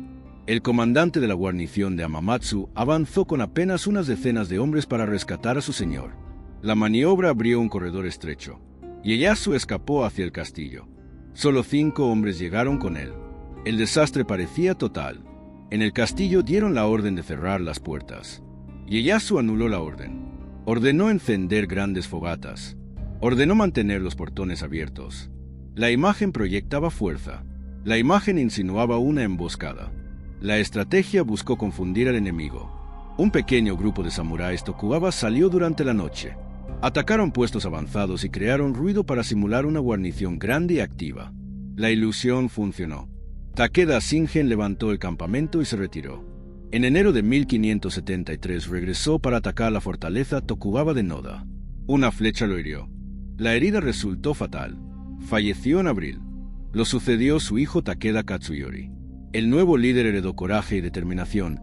El comandante de la guarnición de Hamamatsu avanzó con apenas unas decenas de hombres para rescatar a su señor. La maniobra abrió un corredor estrecho. Ieyasu escapó hacia el castillo. Solo 5 hombres llegaron con él. El desastre parecía total. En el castillo dieron la orden de cerrar las puertas. Ieyasu anuló la orden. Ordenó encender grandes fogatas. Ordenó mantener los portones abiertos. La imagen proyectaba fuerza. La imagen insinuaba una emboscada. La estrategia buscó confundir al enemigo. Un pequeño grupo de samuráis Tokugawa salió durante la noche. Atacaron puestos avanzados y crearon ruido para simular una guarnición grande y activa. La ilusión funcionó. Takeda Shingen levantó el campamento y se retiró. En enero de 1573 regresó para atacar la fortaleza Tokugawa de Noda. Una flecha lo hirió. La herida resultó fatal. Falleció en abril. Lo sucedió su hijo Takeda Katsuyori. El nuevo líder heredó coraje y determinación,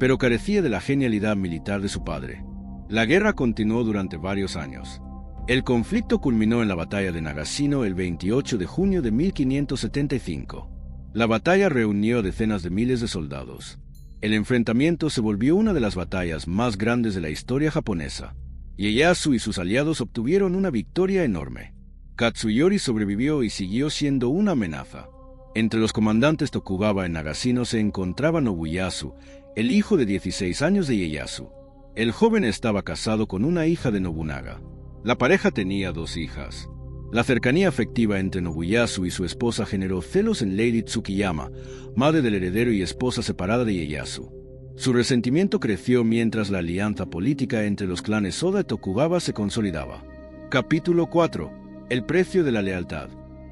pero carecía de la genialidad militar de su padre. La guerra continuó durante varios años. El conflicto culminó en la batalla de Nagashino el 28 de junio de 1575. La batalla reunió a decenas de miles de soldados. El enfrentamiento se volvió una de las batallas más grandes de la historia japonesa. Ieyasu y sus aliados obtuvieron una victoria enorme. Katsuyori sobrevivió y siguió siendo una amenaza. Entre los comandantes Tokugawa en Nagashino se encontraba Nobuyasu, el hijo de 16 años de Ieyasu. El joven estaba casado con una hija de Nobunaga. La pareja tenía 2 hijas. La cercanía afectiva entre Nobuyasu y su esposa generó celos en Lady Tsukiyama, madre del heredero y esposa separada de Ieyasu. Su resentimiento creció mientras la alianza política entre los clanes Oda y Tokugawa se consolidaba. Capítulo 4. El precio de la lealtad.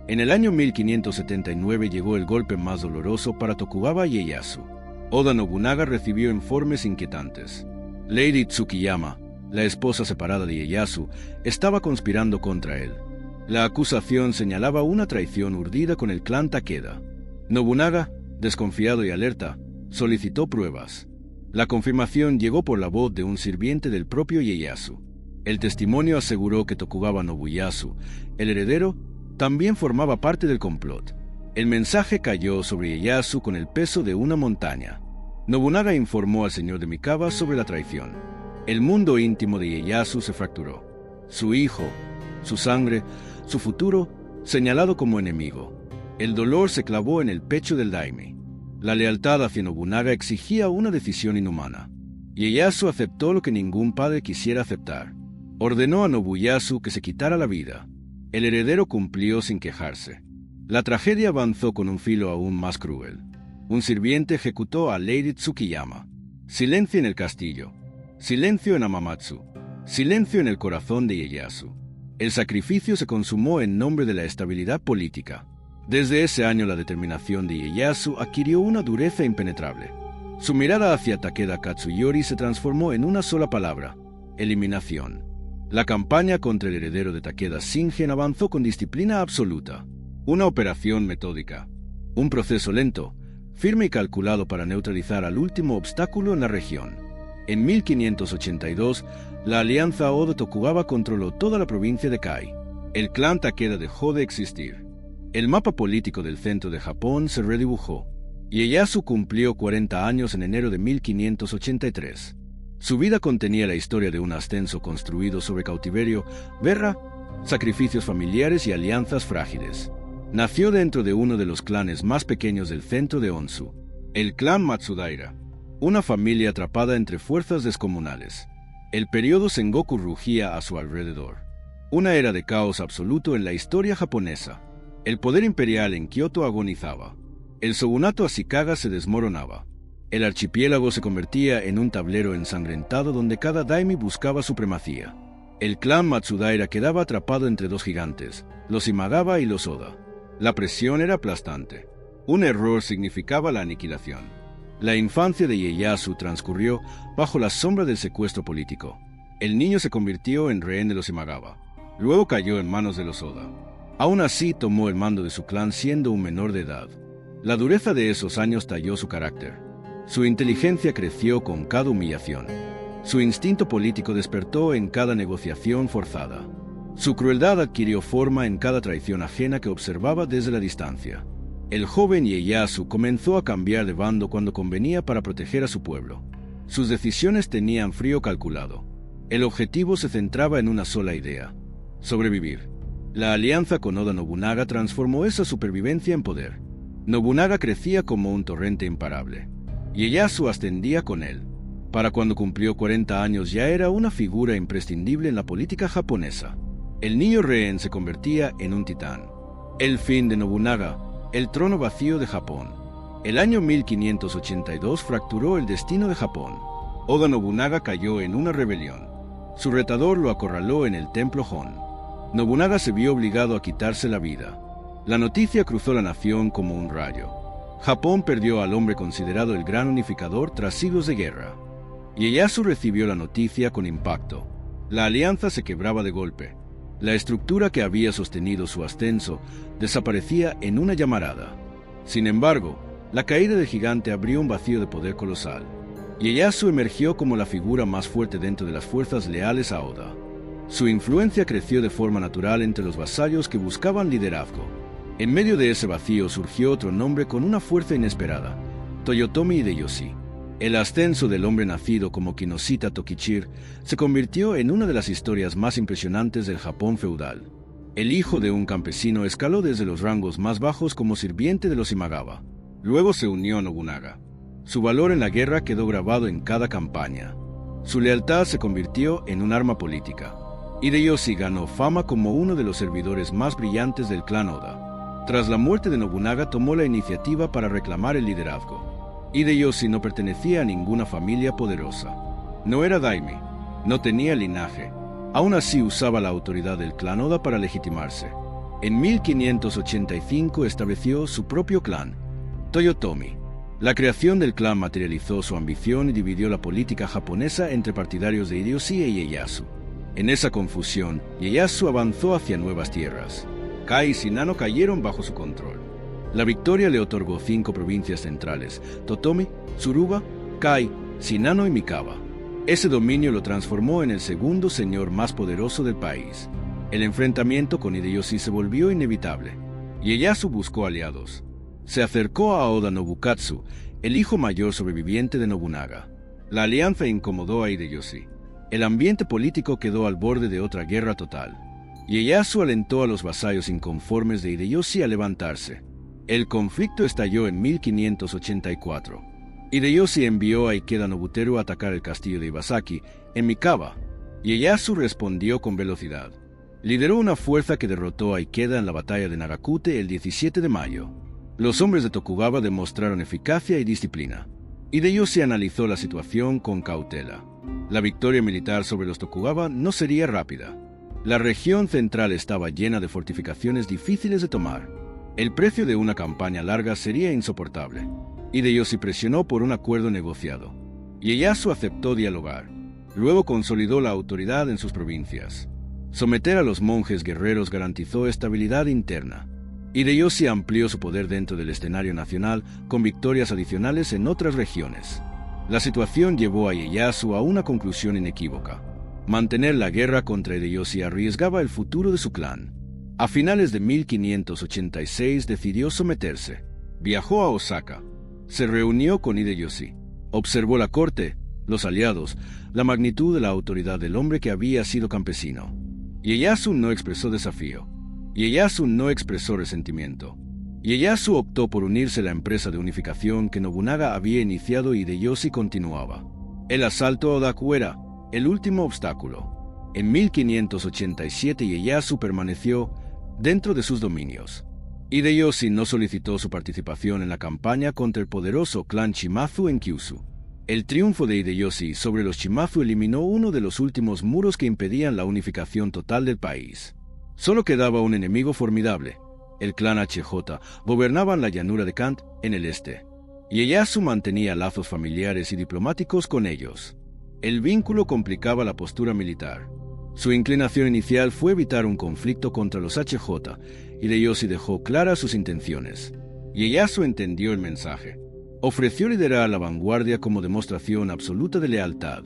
En el año 1579 llegó el golpe más doloroso para Tokugawa y Ieyasu. Oda Nobunaga recibió informes inquietantes. Lady Tsukiyama, la esposa separada de Ieyasu, estaba conspirando contra él. La acusación señalaba una traición urdida con el clan Takeda. Nobunaga, desconfiado y alerta, solicitó pruebas. La confirmación llegó por la voz de un sirviente del propio Ieyasu. El testimonio aseguró que Tokugawa Nobuyasu, el heredero, también formaba parte del complot. El mensaje cayó sobre Ieyasu con el peso de una montaña. Nobunaga informó al señor de Mikawa sobre la traición. El mundo íntimo de Ieyasu se fracturó. Su hijo, su sangre, su futuro, señalado como enemigo. El dolor se clavó en el pecho del daime. La lealtad hacia Nobunaga exigía una decisión inhumana. Ieyasu aceptó lo que ningún padre quisiera aceptar. Ordenó a Nobuyasu que se quitara la vida. El heredero cumplió sin quejarse. La tragedia avanzó con un filo aún más cruel. Un sirviente ejecutó a Lady Tsukiyama. Silencio en el castillo. Silencio en Amamatsu. Silencio en el corazón de Ieyasu. El sacrificio se consumó en nombre de la estabilidad política. Desde ese año la determinación de Ieyasu adquirió una dureza impenetrable. Su mirada hacia Takeda Katsuyori se transformó en una sola palabra: eliminación. La campaña contra el heredero de Takeda Shingen avanzó con disciplina absoluta. Una operación metódica. Un proceso lento, firme y calculado para neutralizar al último obstáculo en la región. En 1582, la alianza Oda-Tokugawa controló toda la provincia de Kai. El clan Takeda dejó de existir. El mapa político del centro de Japón se redibujó. Ieyasu cumplió 40 años en enero de 1583. Su vida contenía la historia de un ascenso construido sobre cautiverio, guerra, sacrificios familiares y alianzas frágiles. Nació dentro de uno de los clanes más pequeños del centro de Onsu, el clan Matsudaira, una familia atrapada entre fuerzas descomunales. El periodo Sengoku rugía a su alrededor. Una era de caos absoluto en la historia japonesa. El poder imperial en Kioto agonizaba. El shogunato Ashikaga se desmoronaba. El archipiélago se convertía en un tablero ensangrentado donde cada daime buscaba supremacía. El clan Matsudaira quedaba atrapado entre 2 gigantes, los Imagawa y los Oda. La presión era aplastante. Un error significaba la aniquilación. La infancia de Ieyasu transcurrió bajo la sombra del secuestro político. El niño se convirtió en rehén de los Imagawa. Luego cayó en manos de los Oda. Aún así tomó el mando de su clan siendo un menor de edad. La dureza de esos años talló su carácter. Su inteligencia creció con cada humillación. Su instinto político despertó en cada negociación forzada. Su crueldad adquirió forma en cada traición ajena que observaba desde la distancia. El joven Ieyasu comenzó a cambiar de bando cuando convenía para proteger a su pueblo. Sus decisiones tenían frío calculado. El objetivo se centraba en una sola idea: sobrevivir. La alianza con Oda Nobunaga transformó esa supervivencia en poder. Nobunaga crecía como un torrente imparable. Ieyasu ascendía con él. Para cuando cumplió 40 años ya era una figura imprescindible en la política japonesa. El niño rehén se convertía en un titán. El fin de Nobunaga, el trono vacío de Japón. El año 1582 fracturó el destino de Japón. Oda Nobunaga cayó en una rebelión. Su retador lo acorraló en el templo Hon. Nobunaga se vio obligado a quitarse la vida. La noticia cruzó la nación como un rayo. Japón perdió al hombre considerado el gran unificador tras siglos de guerra. Ieyasu recibió la noticia con impacto. La alianza se quebraba de golpe. La estructura que había sostenido su ascenso desaparecía en una llamarada. Sin embargo, la caída del gigante abrió un vacío de poder colosal. Ieyasu emergió como la figura más fuerte dentro de las fuerzas leales a Oda. Su influencia creció de forma natural entre los vasallos que buscaban liderazgo. En medio de ese vacío surgió otro nombre con una fuerza inesperada: Toyotomi Hideyoshi. El ascenso del hombre nacido como Kinoshita Tokichir se convirtió en una de las historias más impresionantes del Japón feudal. El hijo de un campesino escaló desde los rangos más bajos como sirviente de los Imagawa. Luego se unió a Nobunaga. Su valor en la guerra quedó grabado en cada campaña. Su lealtad se convirtió en un arma política. Hideyoshi ganó fama como uno de los servidores más brillantes del clan Oda. Tras la muerte de Nobunaga, tomó la iniciativa para reclamar el liderazgo. Hideyoshi no pertenecía a ninguna familia poderosa. No era daime, no tenía linaje. Aún así usaba la autoridad del clan Oda para legitimarse. En 1585 estableció su propio clan, Toyotomi. La creación del clan materializó su ambición y dividió la política japonesa entre partidarios de Hideyoshi e Ieyasu. En esa confusión, Ieyasu avanzó hacia nuevas tierras. Kai y Shinano cayeron bajo su control. La victoria le otorgó 5 provincias centrales: Totomi, Tsuruba, Kai, Shinano y Mikawa. Ese dominio lo transformó en el segundo señor más poderoso del país. El enfrentamiento con Hideyoshi se volvió inevitable. Ieyasu buscó aliados. Se acercó a Oda Nobukatsu, el hijo mayor sobreviviente de Nobunaga. La alianza incomodó a Hideyoshi. El ambiente político quedó al borde de otra guerra total. Ieyasu alentó a los vasallos inconformes de Hideyoshi a levantarse. El conflicto estalló en 1584. Hideyoshi envió a Ikeda Nobuteru a atacar el castillo de Iwasaki, en Mikawa. Ieyasu respondió con velocidad. Lideró una fuerza que derrotó a Ikeda en la batalla de Nagakute el 17 de mayo. Los hombres de Tokugawa demostraron eficacia y disciplina. Hideyoshi analizó la situación con cautela. La victoria militar sobre los Tokugawa no sería rápida. La región central estaba llena de fortificaciones difíciles de tomar. El precio de una campaña larga sería insoportable. Hideyoshi presionó por un acuerdo negociado. Ieyasu aceptó dialogar. Luego consolidó la autoridad en sus provincias. Someter a los monjes guerreros garantizó estabilidad interna. Hideyoshi amplió su poder dentro del escenario nacional con victorias adicionales en otras regiones. La situación llevó a Ieyasu a una conclusión inequívoca. Mantener la guerra contra Hideyoshi arriesgaba el futuro de su clan. A finales de 1586 decidió someterse. Viajó a Osaka. Se reunió con Hideyoshi. Observó la corte, los aliados, la magnitud de la autoridad del hombre que había sido campesino. Ieyasu no expresó desafío. Ieyasu no expresó resentimiento. Ieyasu optó por unirse a la empresa de unificación que Nobunaga había iniciado y Hideyoshi continuaba. El asalto a Odaku era el último obstáculo. En 1587 Ieyasu permaneció dentro de sus dominios. Hideyoshi no solicitó su participación en la campaña contra el poderoso clan Shimazu en Kyushu. El triunfo de Hideyoshi sobre los Shimazu eliminó uno de los últimos muros que impedían la unificación total del país. Solo quedaba un enemigo formidable. El clan HJ gobernaban la llanura de Kant en el este. Ieyasu mantenía lazos familiares y diplomáticos con ellos. El vínculo complicaba la postura militar. Su inclinación inicial fue evitar un conflicto contra los HJ. Hideyoshi dejó claras sus intenciones. Ieyasu entendió el mensaje. Ofreció liderar a la vanguardia como demostración absoluta de lealtad.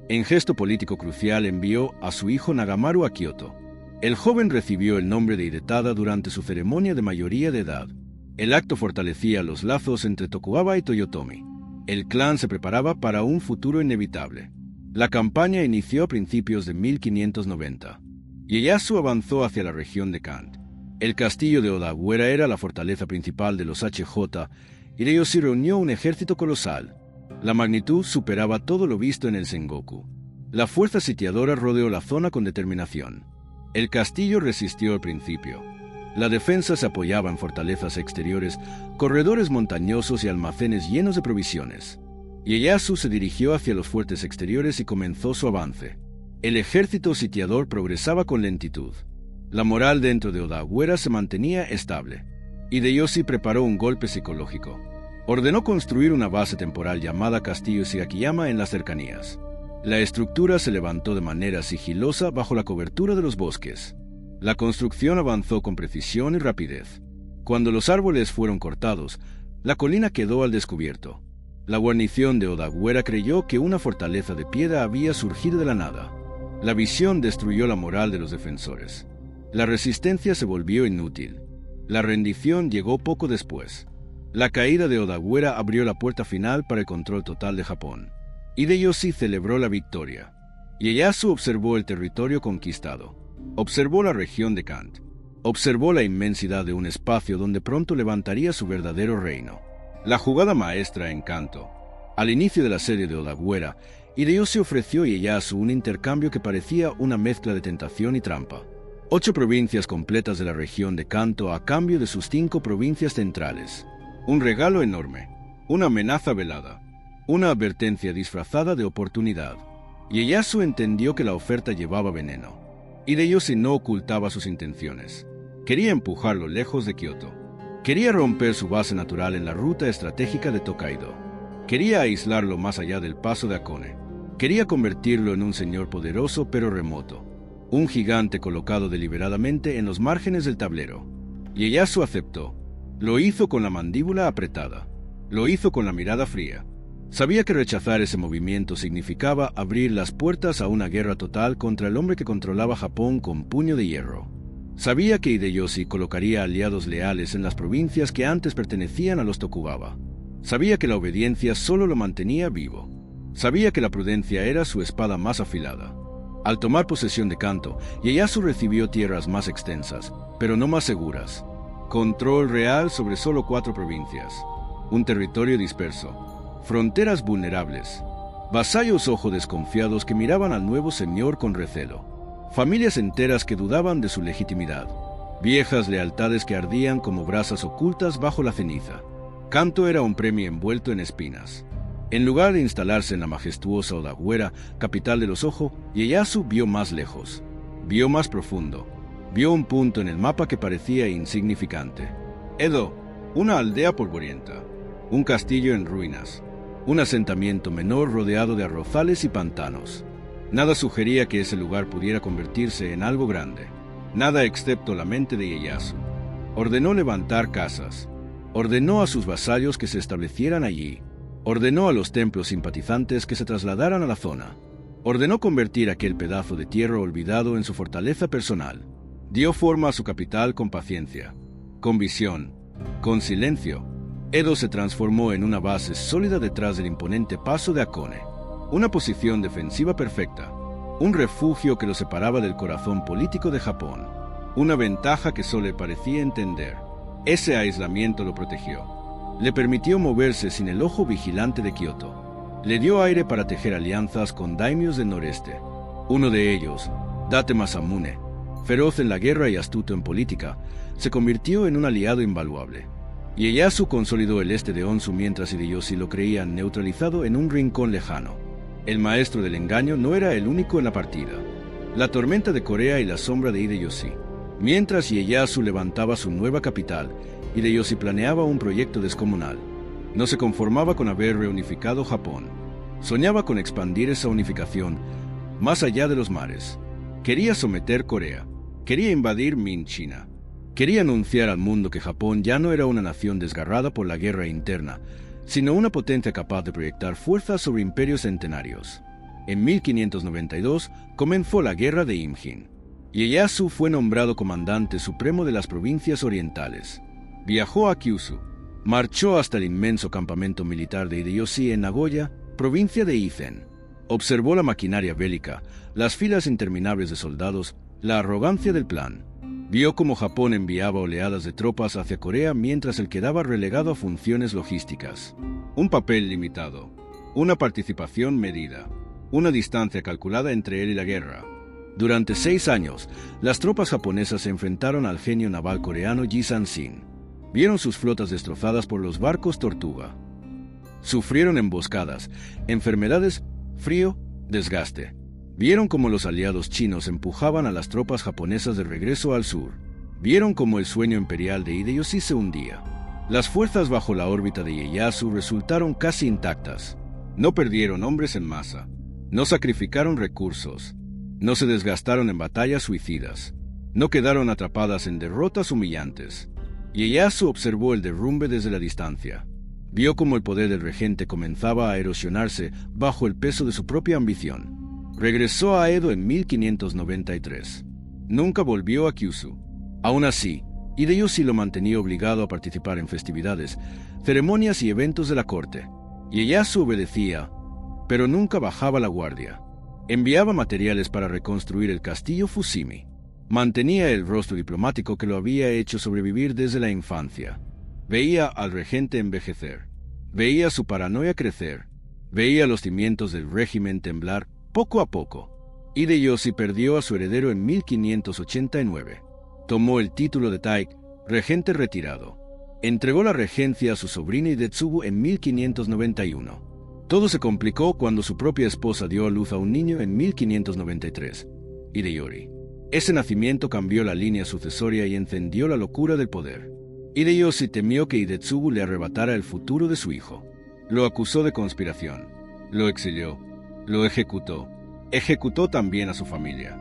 En gesto político crucial envió a su hijo Nagamaru a Kioto. El joven recibió el nombre de Hidetada durante su ceremonia de mayoría de edad. El acto fortalecía los lazos entre Tokugawa y Toyotomi. El clan se preparaba para un futuro inevitable. La campaña inició a principios de 1590. Ieyasu avanzó hacia la región de Kant. El castillo de Odawara era la fortaleza principal de los HJ. Hideyoshi reunió un ejército colosal. La magnitud superaba todo lo visto en el Sengoku. La fuerza sitiadora rodeó la zona con determinación. El castillo resistió al principio. La defensa se apoyaba en fortalezas exteriores, corredores montañosos y almacenes llenos de provisiones. Ieyasu se dirigió hacia los fuertes exteriores y comenzó su avance. El ejército sitiador progresaba con lentitud. La moral dentro de Odawara se mantenía estable. Hideyoshi preparó un golpe psicológico. Ordenó construir una base temporal llamada Castillo Shigakiyama en las cercanías. La estructura se levantó de manera sigilosa bajo la cobertura de los bosques. La construcción avanzó con precisión y rapidez. Cuando los árboles fueron cortados, la colina quedó al descubierto. La guarnición de Odagüera creyó que una fortaleza de piedra había surgido de la nada. La visión destruyó la moral de los defensores. La resistencia se volvió inútil. La rendición llegó poco después. La caída de Odagüera abrió la puerta final para el control total de Japón. Hideyoshi celebró la victoria. Ieyasu observó el territorio conquistado. Observó la región de Kant. Observó la inmensidad de un espacio donde pronto levantaría su verdadero reino. La jugada maestra en Kanto. Al inicio de la serie de Odagüera, Hideyoshi ofreció a Ieyasu un intercambio que parecía una mezcla de tentación y trampa. 8 provincias completas de la región de Kanto a cambio de sus 5 provincias centrales. Un regalo enorme. Una amenaza velada. Una advertencia disfrazada de oportunidad. Ieyasu entendió que la oferta llevaba veneno. Hideyoshi no ocultaba sus intenciones. Quería empujarlo lejos de Kioto. Quería romper su base natural en la ruta estratégica de Tokaido. Quería aislarlo más allá del paso de Hakone. Quería convertirlo en un señor poderoso pero remoto. Un gigante colocado deliberadamente en los márgenes del tablero. Ieyasu aceptó. Lo hizo con la mandíbula apretada. Lo hizo con la mirada fría. Sabía que rechazar ese movimiento significaba abrir las puertas a una guerra total contra el hombre que controlaba Japón con puño de hierro. Sabía que Hideyoshi colocaría aliados leales en las provincias que antes pertenecían a los Tokugawa. Sabía que la obediencia solo lo mantenía vivo. Sabía que la prudencia era su espada más afilada. Al tomar posesión de Kanto, Ieyasu recibió tierras más extensas, pero no más seguras. Control real sobre solo 4 provincias. Un territorio disperso. Fronteras vulnerables. Vasallos ojo desconfiados que miraban al nuevo señor con recelo. Familias enteras que dudaban de su legitimidad. Viejas lealtades que ardían como brasas ocultas bajo la ceniza. Kanto era un premio envuelto en espinas. En lugar de instalarse en la majestuosa Odagüera, capital de los Hojo, Ieyasu vio más lejos. Vio más profundo. Vio un punto en el mapa que parecía insignificante. Edo, una aldea polvorienta. Un castillo en ruinas. Un asentamiento menor rodeado de arrozales y pantanos. Nada sugería que ese lugar pudiera convertirse en algo grande. Nada excepto la mente de Ieyasu. Ordenó levantar casas. Ordenó a sus vasallos que se establecieran allí. Ordenó a los templos simpatizantes que se trasladaran a la zona. Ordenó convertir aquel pedazo de tierra olvidado en su fortaleza personal. Dio forma a su capital con paciencia, con visión, con silencio. Edo se transformó en una base sólida detrás del imponente paso de Hakone. Una posición defensiva perfecta. Un refugio que lo separaba del corazón político de Japón. Una ventaja que solo le parecía entender. Ese aislamiento lo protegió. Le permitió moverse sin el ojo vigilante de Kioto. Le dio aire para tejer alianzas con daimios del noreste. Uno de ellos, Date Masamune, feroz en la guerra y astuto en política, se convirtió en un aliado invaluable. Ieyasu consolidó el este de Onsu mientras Hideyoshi lo creía neutralizado en un rincón lejano. El maestro del engaño no era el único en la partida. La tormenta de Corea y la sombra de Hideyoshi. Mientras Ieyasu levantaba su nueva capital, Hideyoshi planeaba un proyecto descomunal. No se conformaba con haber reunificado Japón. Soñaba con expandir esa unificación más allá de los mares. Quería someter Corea. Quería invadir Min China. Quería anunciar al mundo que Japón ya no era una nación desgarrada por la guerra interna, sino una potencia capaz de proyectar fuerzas sobre imperios centenarios. En 1592 comenzó la Guerra de Imjin. Ieyasu fue nombrado comandante supremo de las provincias orientales. Viajó a Kyushu. Marchó hasta el inmenso campamento militar de Hideyoshi en Nagoya, provincia de Izen. Observó la maquinaria bélica, las filas interminables de soldados, la arrogancia del plan. Vio cómo Japón enviaba oleadas de tropas hacia Corea mientras él quedaba relegado a funciones logísticas. Un papel limitado, una participación medida, una distancia calculada entre él y la guerra. Durante 6 años, las tropas japonesas se enfrentaron al genio naval coreano Yi San-sin. Vieron sus flotas destrozadas por los barcos tortuga. Sufrieron emboscadas, enfermedades, frío, desgaste. Vieron cómo los aliados chinos empujaban a las tropas japonesas de regreso al sur. Vieron cómo el sueño imperial de Hideyoshi se hundía. Las fuerzas bajo la órbita de Ieyasu resultaron casi intactas. No perdieron hombres en masa. No sacrificaron recursos. No se desgastaron en batallas suicidas. No quedaron atrapadas en derrotas humillantes. Ieyasu observó el derrumbe desde la distancia. Vio cómo el poder del regente comenzaba a erosionarse bajo el peso de su propia ambición. Regresó a Edo en 1593. Nunca volvió a Kyushu. Aún así, Hideyoshi lo mantenía obligado a participar en festividades, ceremonias y eventos de la corte. Ieyasu obedecía, pero nunca bajaba la guardia. Enviaba materiales para reconstruir el castillo Fushimi. Mantenía el rostro diplomático que lo había hecho sobrevivir desde la infancia. Veía al regente envejecer. Veía su paranoia crecer. Veía los cimientos del régimen temblar poco a poco. Hideyoshi perdió a su heredero en 1589. Tomó el título de Taik, regente retirado. Entregó la regencia a su sobrina Hidetsugu en 1591. Todo se complicó cuando su propia esposa dio a luz a un niño en 1593, Hideyori. Ese nacimiento cambió la línea sucesoria y encendió la locura del poder. Hideyoshi temió que Hidetsugu le arrebatara el futuro de su hijo. Lo acusó de conspiración. Lo exilió. Lo ejecutó. Ejecutó también a su familia.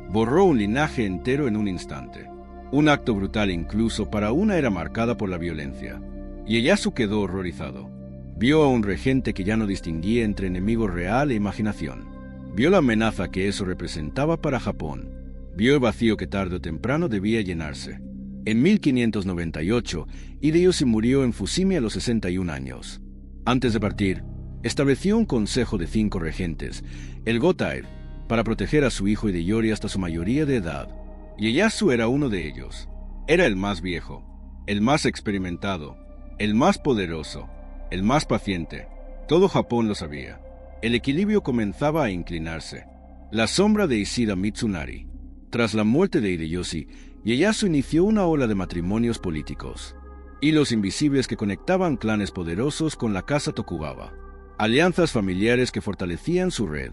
Borró un linaje entero en un instante. Un acto brutal incluso para una era marcada por la violencia. Ieyasu quedó horrorizado. Vio a un regente que ya no distinguía entre enemigo real e imaginación. Vio la amenaza que eso representaba para Japón. Vio el vacío que tarde o temprano debía llenarse. En 1598, Hideyoshi murió en Fushimi a los 61 años. Antes de partir, estableció un consejo de 5 regentes, el Gotair, para proteger a su hijo Hideyori hasta su mayoría de edad. Ieyasu era uno de ellos. Era el más viejo, el más experimentado, el más poderoso, el más paciente. Todo Japón lo sabía. El equilibrio comenzaba a inclinarse. La sombra de Ishida Mitsunari. Tras la muerte de Hideyoshi, Ieyasu inició una ola de matrimonios políticos. Hilos invisibles que conectaban clanes poderosos con la casa Tokugawa. Alianzas familiares que fortalecían su red.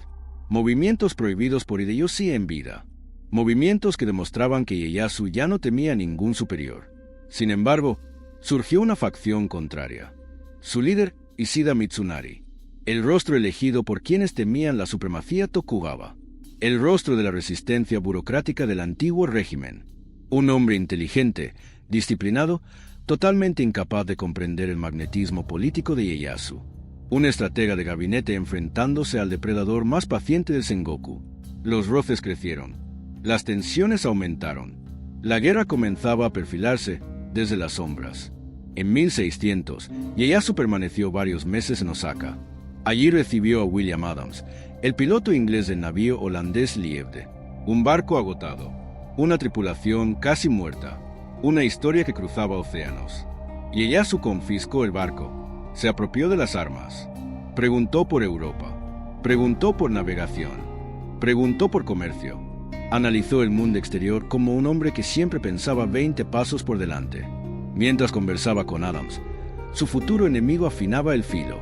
Movimientos prohibidos por Hideyoshi en vida. Movimientos que demostraban que Ieyasu ya no temía a ningún superior. Sin embargo, surgió una facción contraria. Su líder, Ishida Mitsunari. El rostro elegido por quienes temían la supremacía Tokugawa. El rostro de la resistencia burocrática del antiguo régimen. Un hombre inteligente, disciplinado, totalmente incapaz de comprender el magnetismo político de Ieyasu. Un estratega de gabinete enfrentándose al depredador más paciente del Sengoku. Los roces crecieron. Las tensiones aumentaron. La guerra comenzaba a perfilarse desde las sombras. En 1600, Ieyasu permaneció varios meses en Osaka. Allí recibió a William Adams, el piloto inglés del navío holandés Liefde. Un barco agotado, una tripulación casi muerta, una historia que cruzaba océanos. Ieyasu confiscó el barco, se apropió de las armas, preguntó por Europa, preguntó por navegación, preguntó por comercio. Analizó el mundo exterior como un hombre que siempre pensaba 20 pasos por delante. Mientras conversaba con Adams, su futuro enemigo afinaba el filo.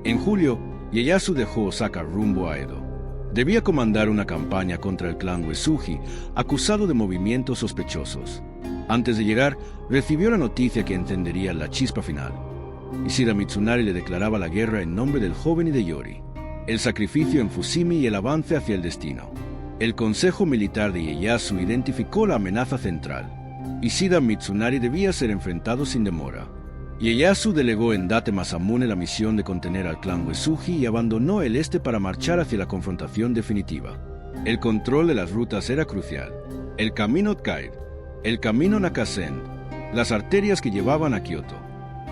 En julio, Ieyasu dejó Osaka rumbo a Edo. Debía comandar una campaña contra el clan Uesugi, acusado de movimientos sospechosos. Antes de llegar, recibió la noticia que encendería la chispa final. Ishida Mitsunari le declaraba la guerra en nombre del joven Hideyori. El sacrificio en Fushimi y el avance hacia el destino. El Consejo Militar de Ieyasu identificó la amenaza central. Ishida Mitsunari debía ser enfrentado sin demora. Ieyasu delegó en Date Masamune la misión de contener al clan Uesugi y abandonó el este para marchar hacia la confrontación definitiva. El control de las rutas era crucial. El camino Tkaid, el camino Nakasen, las arterias que llevaban a Kioto.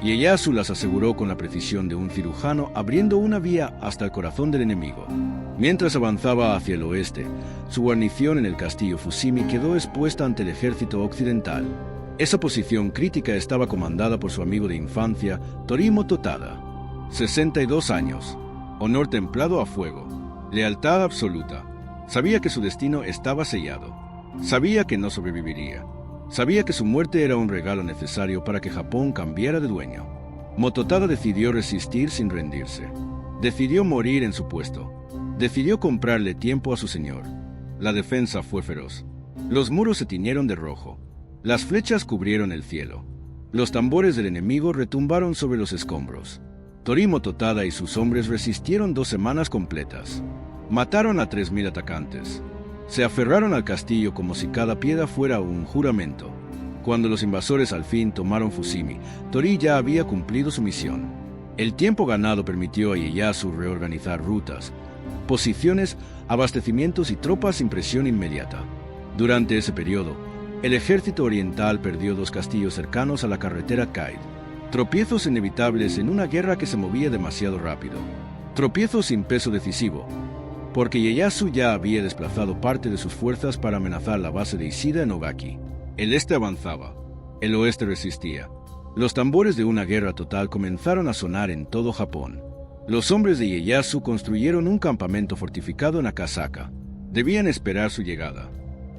Ieyasu las aseguró con la precisión de un cirujano, abriendo una vía hasta el corazón del enemigo. Mientras avanzaba hacia el oeste, su guarnición en el castillo Fushimi quedó expuesta ante el ejército occidental. Esa posición crítica estaba comandada por su amigo de infancia, Torimo Totada. 62 años, honor templado a fuego, lealtad absoluta. Sabía que su destino estaba sellado. Sabía que no sobreviviría. Sabía que su muerte era un regalo necesario para que Japón cambiara de dueño. Mototada decidió resistir sin rendirse. Decidió morir en su puesto. Decidió comprarle tiempo a su señor. La defensa fue feroz. Los muros se tiñeron de rojo. Las flechas cubrieron el cielo. Los tambores del enemigo retumbaron sobre los escombros. Torimo Totada y sus hombres resistieron 2 semanas completas. Mataron a 3.000 atacantes. Se aferraron al castillo como si cada piedra fuera un juramento. Cuando los invasores al fin tomaron Fushimi, Torii ya había cumplido su misión. El tiempo ganado permitió a Ieyasu reorganizar rutas, posiciones, abastecimientos y tropas sin presión inmediata. Durante ese periodo, el ejército oriental perdió 2 castillos cercanos a la carretera Kaid. Tropiezos inevitables en una guerra que se movía demasiado rápido. Tropiezos sin peso decisivo, porque Ieyasu ya había desplazado parte de sus fuerzas para amenazar la base de Ishida en Ogaki. El este avanzaba, el oeste resistía. Los tambores de una guerra total comenzaron a sonar en todo Japón. Los hombres de Ieyasu construyeron un campamento fortificado en Akasaka. Debían esperar su llegada.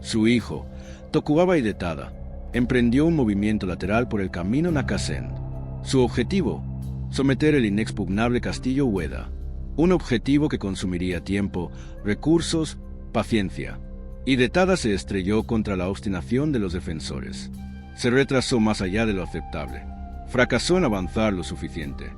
Su hijo, Tokugawa Hidetada, emprendió un movimiento lateral por el camino Nakasen. Su objetivo, someter el inexpugnable castillo Ueda. Un objetivo que consumiría tiempo, recursos, paciencia. Hidetada se estrelló contra la obstinación de los defensores. Se retrasó más allá de lo aceptable. Fracasó en avanzar lo suficiente.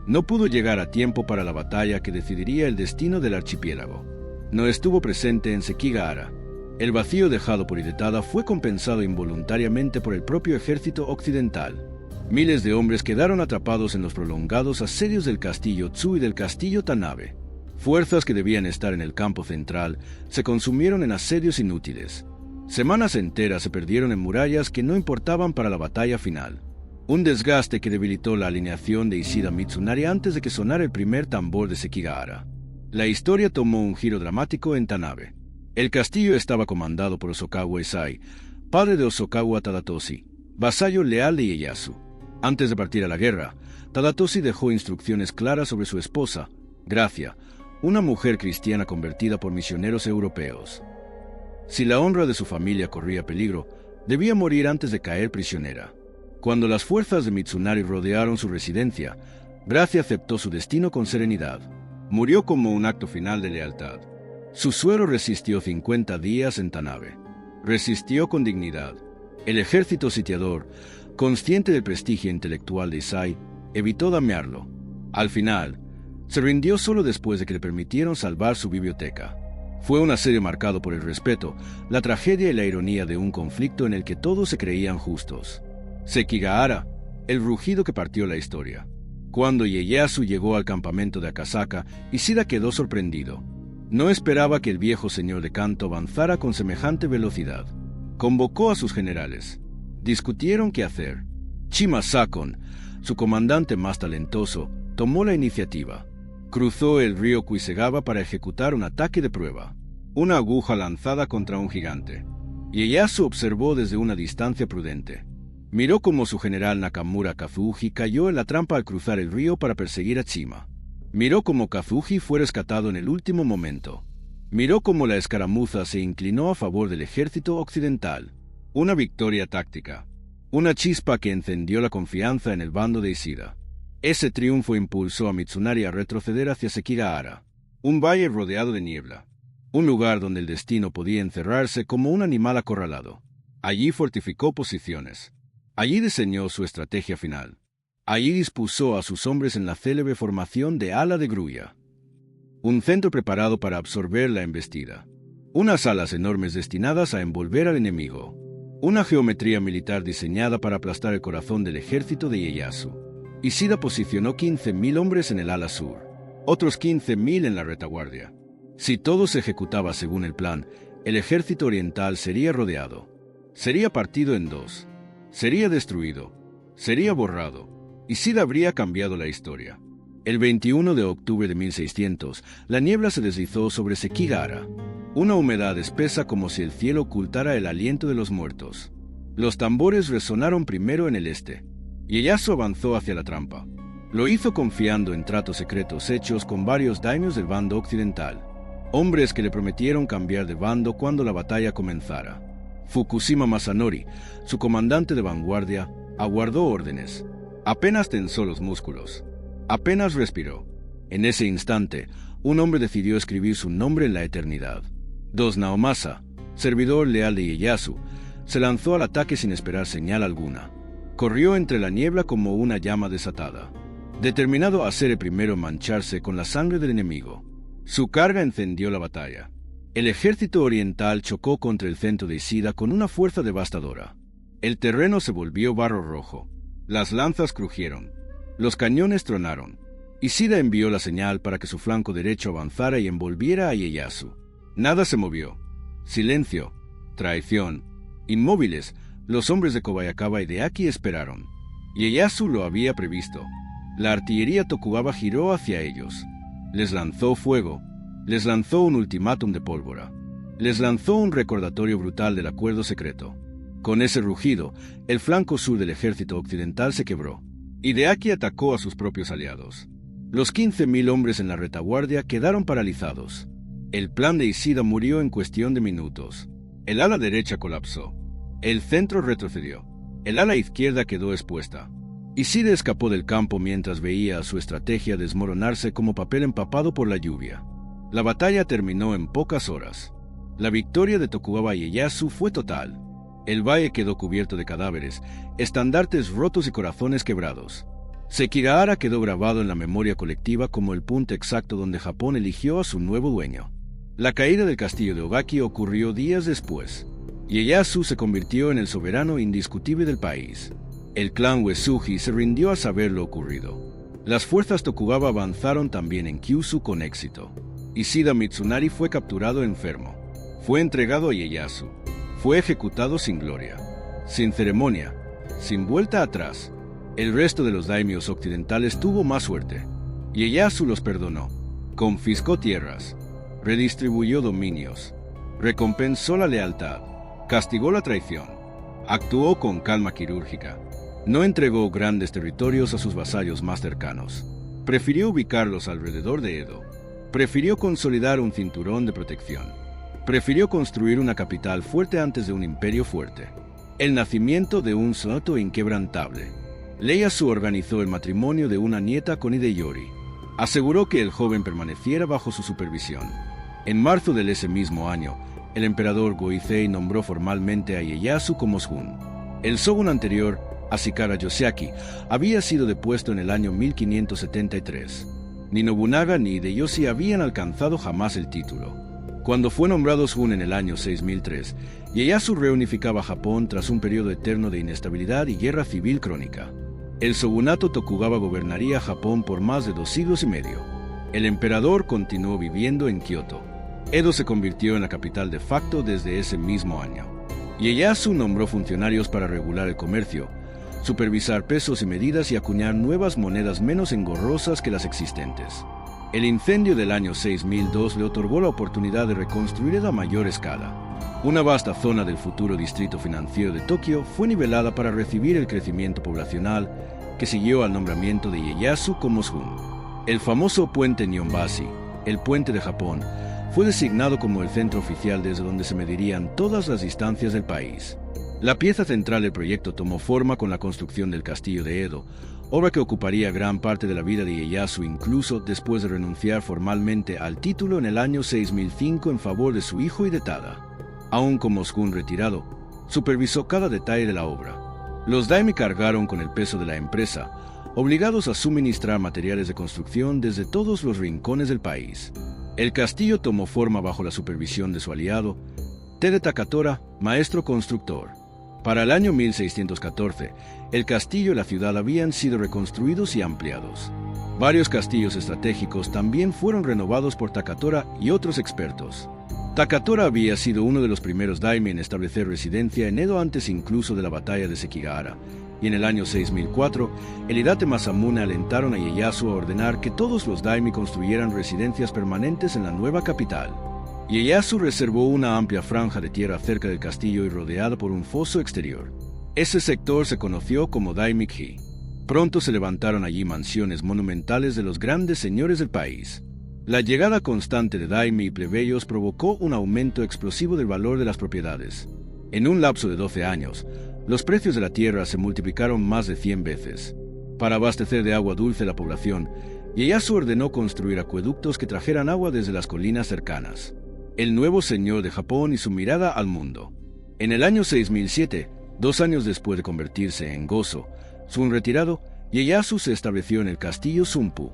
No pudo llegar a tiempo para la batalla que decidiría el destino del archipiélago. No estuvo presente en Sekigahara. El vacío dejado por Hidetada fue compensado involuntariamente por el propio ejército occidental. Miles de hombres quedaron atrapados en los prolongados asedios del castillo Tsu y del castillo Tanabe. Fuerzas que debían estar en el campo central se consumieron en asedios inútiles. Semanas enteras se perdieron en murallas que no importaban para la batalla final. Un desgaste que debilitó la alineación de Ishida Mitsunari antes de que sonara el primer tambor de Sekigahara. La historia tomó un giro dramático en Tanabe. El castillo estaba comandado por Hosokawa Issai, padre de Hosokawa Tadatoshi, vasallo leal de Ieyasu. Antes de partir a la guerra, Tadatoshi dejó instrucciones claras sobre su esposa, Gracia, una mujer cristiana convertida por misioneros europeos. Si la honra de su familia corría peligro, debía morir antes de caer prisionera. Cuando las fuerzas de Mitsunari rodearon su residencia, Gracia aceptó su destino con serenidad. Murió como un acto final de lealtad. Su suero resistió 50 días en Tanabe. Resistió con dignidad. El ejército sitiador, consciente del prestigio intelectual de Issai, evitó dañarlo. Al final, se rindió solo después de que le permitieron salvar su biblioteca. Fue un asedio marcado por el respeto, la tragedia y la ironía de un conflicto en el que todos se creían justos. Sekigahara, el rugido que partió la historia. Cuando Ieyasu llegó al campamento de Akasaka, Ishida quedó sorprendido. No esperaba que el viejo señor de Kanto avanzara con semejante velocidad. Convocó a sus generales. Discutieron qué hacer. Chima Sakon, su comandante más talentoso, tomó la iniciativa. Cruzó el río Kuisegawa para ejecutar un ataque de prueba. Una aguja lanzada contra un gigante. Ieyasu observó desde una distancia prudente. Miró cómo su general Nakamura Kazuji cayó en la trampa al cruzar el río para perseguir a Chima. Miró cómo Kazuji fue rescatado en el último momento. Miró cómo la escaramuza se inclinó a favor del ejército occidental. Una victoria táctica. Una chispa que encendió la confianza en el bando de Ishida. Ese triunfo impulsó a Mitsunari a retroceder hacia Sekigahara, un valle rodeado de niebla. Un lugar donde el destino podía encerrarse como un animal acorralado. Allí fortificó posiciones. Allí diseñó su estrategia final. Allí dispuso a sus hombres en la célebre formación de ala de grulla. Un centro preparado para absorber la embestida. Unas alas enormes destinadas a envolver al enemigo. Una geometría militar diseñada para aplastar el corazón del ejército de Ieyasu. Ishida posicionó 15.000 hombres en el ala sur, otros 15.000 en la retaguardia. Si todo se ejecutaba según el plan, el ejército oriental sería rodeado. Sería partido en dos. Sería destruido. Sería borrado. Ishida habría cambiado la historia. El 21 de octubre de 1600, la niebla se deslizó sobre Sekigahara. Una humedad espesa como si el cielo ocultara el aliento de los muertos. Los tambores resonaron primero en el este. Ieyasu avanzó hacia la trampa. Lo hizo confiando en tratos secretos hechos con varios daimyos del bando occidental. Hombres que le prometieron cambiar de bando cuando la batalla comenzara. Fukushima Masanori, su comandante de vanguardia, aguardó órdenes. Apenas tensó los músculos. Apenas respiró. En ese instante, un hombre decidió escribir su nombre en la eternidad. Dos Naomasa, servidor leal de Ieyasu, se lanzó al ataque sin esperar señal alguna. Corrió entre la niebla como una llama desatada, determinado a ser el primero en mancharse con la sangre del enemigo. Su carga encendió la batalla. El ejército oriental chocó contra el centro de Ishida con una fuerza devastadora. El terreno se volvió barro rojo. Las lanzas crujieron. Los cañones tronaron. Ishida envió la señal para que su flanco derecho avanzara y envolviera a Ieyasu. Nada se movió. Silencio. Traición. Inmóviles, los hombres de Kobayakawa y de Aki esperaron. Ieyasu lo había previsto. La artillería Tokugawa giró hacia ellos. Les lanzó fuego. Les lanzó un ultimátum de pólvora. Les lanzó un recordatorio brutal del acuerdo secreto. Con ese rugido, el flanco sur del ejército occidental se quebró. Hideaki atacó a sus propios aliados. Los 15.000 hombres en la retaguardia quedaron paralizados. El plan de Ishida murió en cuestión de minutos. El ala derecha colapsó. El centro retrocedió. El ala izquierda quedó expuesta. Ishida escapó del campo mientras veía a su estrategia desmoronarse como papel empapado por la lluvia. La batalla terminó en pocas horas. La victoria de Tokugawa Ieyasu fue total. El valle quedó cubierto de cadáveres, estandartes rotos y corazones quebrados. Sekigahara quedó grabado en la memoria colectiva como el punto exacto donde Japón eligió a su nuevo dueño. La caída del castillo de Ogaki ocurrió días después. Ieyasu se convirtió en el soberano indiscutible del país. El clan Uesugi se rindió al saber lo ocurrido. Las fuerzas Tokugawa avanzaron también en Kyushu con éxito. Ishida Mitsunari fue capturado enfermo. Fue entregado a Ieyasu. Fue ejecutado sin gloria, sin ceremonia, sin vuelta atrás. El resto de los daimios occidentales tuvo más suerte. Ieyasu los perdonó, confiscó tierras, redistribuyó dominios, recompensó la lealtad, castigó la traición, actuó con calma quirúrgica. No entregó grandes territorios a sus vasallos más cercanos. Prefirió ubicarlos alrededor de Edo. Prefirió consolidar un cinturón de protección. Prefirió construir una capital fuerte antes de un imperio fuerte. El nacimiento de un Shoto inquebrantable. Ieyasu organizó el matrimonio de una nieta con Hideyori. Aseguró que el joven permaneciera bajo su supervisión. En marzo de ese mismo año, el emperador Goizei nombró formalmente a Ieyasu como shogun. El shogun anterior, Ashikara Yoshiaki, había sido depuesto en el año 1573. Ni Nobunaga ni Hideyoshi habían alcanzado jamás el título. Cuando fue nombrado shogun en el año 6003, Ieyasu reunificaba Japón tras un periodo eterno de inestabilidad y guerra civil crónica. El shogunato Tokugawa gobernaría Japón por más de 2 siglos y medio. El emperador continuó viviendo en Kioto. Edo se convirtió en la capital de facto desde ese mismo año. Ieyasu nombró funcionarios para regular el comercio, supervisar pesos y medidas y acuñar nuevas monedas menos engorrosas que las existentes. El incendio del año 6002 le otorgó la oportunidad de reconstruir Edo a mayor escala. Una vasta zona del futuro distrito financiero de Tokio fue nivelada para recibir el crecimiento poblacional que siguió al nombramiento de Ieyasu como shogun. El famoso puente Nihonbashi, el puente de Japón, fue designado como el centro oficial desde donde se medirían todas las distancias del país. La pieza central del proyecto tomó forma con la construcción del castillo de Edo, obra que ocuparía gran parte de la vida de Ieyasu incluso después de renunciar formalmente al título en el año 6005 en favor de su hijo Hidetada. Aún como shogun retirado, supervisó cada detalle de la obra. Los daimi cargaron con el peso de la empresa, obligados a suministrar materiales de construcción desde todos los rincones del país. El castillo tomó forma bajo la supervisión de su aliado, Tede Takatora, maestro constructor. Para el año 1614, el castillo y la ciudad habían sido reconstruidos y ampliados. Varios castillos estratégicos también fueron renovados por Takatora y otros expertos. Takatora había sido uno de los primeros daimi en establecer residencia en Edo antes incluso de la batalla de Sekigahara, y en el año 6004, el Hidate Masamune alentaron a Ieyasu a ordenar que todos los daimi construyeran residencias permanentes en la nueva capital. Ieyasu reservó una amplia franja de tierra cerca del castillo y rodeada por un foso exterior. Ese sector se conoció como Daimiki. Pronto se levantaron allí mansiones monumentales de los grandes señores del país. La llegada constante de daimi y plebeyos provocó un aumento explosivo del valor de las propiedades. En un lapso de 12 años, los precios de la tierra se multiplicaron más de 100 veces. Para abastecer de agua dulce la población, Ieyasu ordenó construir acueductos que trajeran agua desde las colinas cercanas. El nuevo señor de Japón y su mirada al mundo. En el año 6007, 2 años después de convertirse en Gozo, shogun retirado, Ieyasu se estableció en el castillo Sumpu.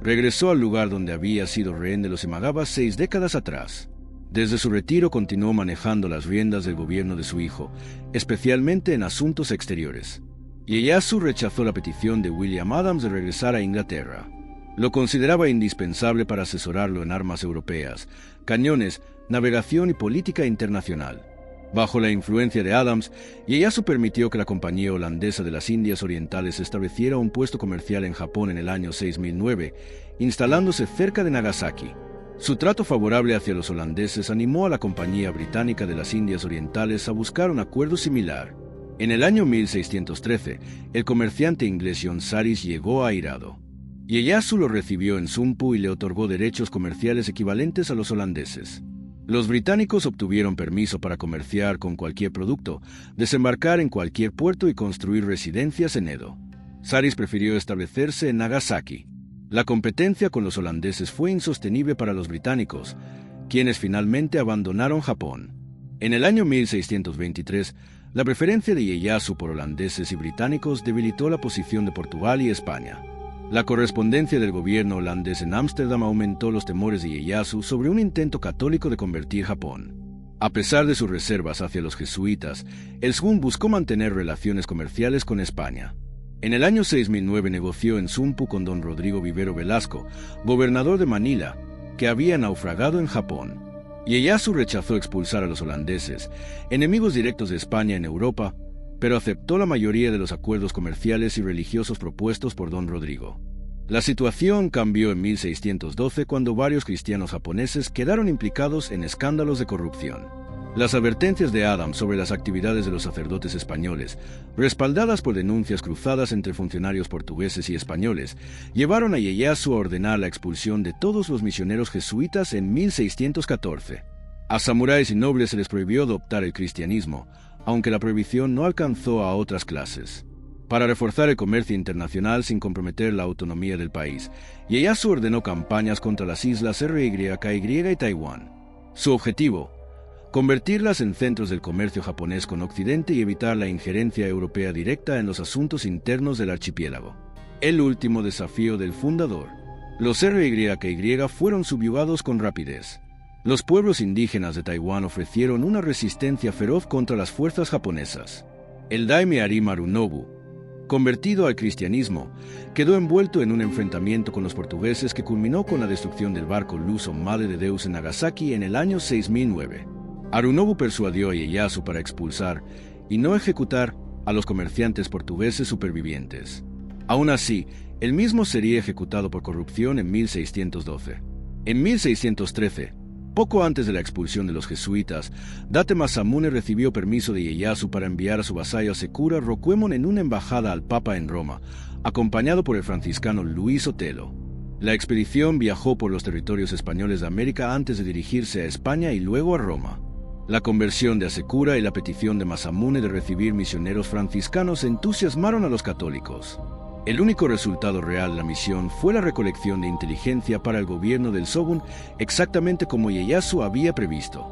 Regresó al lugar donde había sido rehén de los Imagawa 6 décadas atrás. Desde su retiro continuó manejando las riendas del gobierno de su hijo, especialmente en asuntos exteriores. Ieyasu rechazó la petición de William Adams de regresar a Inglaterra. Lo consideraba indispensable para asesorarlo en armas europeas, cañones, navegación y política internacional. Bajo la influencia de Adams, Ieyasu permitió que la Compañía Holandesa de las Indias Orientales estableciera un puesto comercial en Japón en el año 6009, instalándose cerca de Nagasaki. Su trato favorable hacia los holandeses animó a la Compañía Británica de las Indias Orientales a buscar un acuerdo similar. En el año 1613, el comerciante inglés John Saris llegó airado. Ieyasu lo recibió en Sumpu y le otorgó derechos comerciales equivalentes a los holandeses. Los británicos obtuvieron permiso para comerciar con cualquier producto, desembarcar en cualquier puerto y construir residencias en Edo. Saris prefirió establecerse en Nagasaki. La competencia con los holandeses fue insostenible para los británicos, quienes finalmente abandonaron Japón. En el año 1623, la preferencia de Ieyasu por holandeses y británicos debilitó la posición de Portugal y España. La correspondencia del gobierno holandés en Ámsterdam aumentó los temores de Ieyasu sobre un intento católico de convertir Japón. A pesar de sus reservas hacia los jesuitas, el shogun buscó mantener relaciones comerciales con España. En el año 6009 negoció en Sumpu con don Rodrigo Vivero Velasco, gobernador de Manila, que había naufragado en Japón. Ieyasu rechazó expulsar a los holandeses, enemigos directos de España en Europa, pero aceptó la mayoría de los acuerdos comerciales y religiosos propuestos por don Rodrigo. La situación cambió en 1612 cuando varios cristianos japoneses quedaron implicados en escándalos de corrupción. Las advertencias de Adams sobre las actividades de los sacerdotes españoles, respaldadas por denuncias cruzadas entre funcionarios portugueses y españoles, llevaron a Ieyasu a ordenar la expulsión de todos los misioneros jesuitas en 1614. A samuráis y nobles se les prohibió adoptar el cristianismo, aunque la prohibición no alcanzó a otras clases. Para reforzar el comercio internacional sin comprometer la autonomía del país, Ieyasu ordenó campañas contra las islas RY, KY y Taiwán. Su objetivo: convertirlas en centros del comercio japonés con Occidente y evitar la injerencia europea directa en los asuntos internos del archipiélago. El último desafío del fundador. Los RY fueron subyugados con rapidez. Los pueblos indígenas de Taiwán ofrecieron una resistencia feroz contra las fuerzas japonesas. El daime Arima Harunobu, convertido al cristianismo, quedó envuelto en un enfrentamiento con los portugueses que culminó con la destrucción del barco luso Madre de Deus en Nagasaki en el año 6009. Harunobu persuadió a Ieyasu para expulsar y no ejecutar a los comerciantes portugueses supervivientes. Aún así, él mismo sería ejecutado por corrupción en 1612. En 1613, poco antes de la expulsión de los jesuitas, Date Masamune recibió permiso de Ieyasu para enviar a su vasallo Asekura Rokuemon en una embajada al Papa en Roma, acompañado por el franciscano Luis Otelo. La expedición viajó por los territorios españoles de América antes de dirigirse a España y luego a Roma. La conversión de Asekura y la petición de Masamune de recibir misioneros franciscanos entusiasmaron a los católicos. El único resultado real de la misión fue la recolección de inteligencia para el gobierno del shogun, exactamente como Ieyasu había previsto.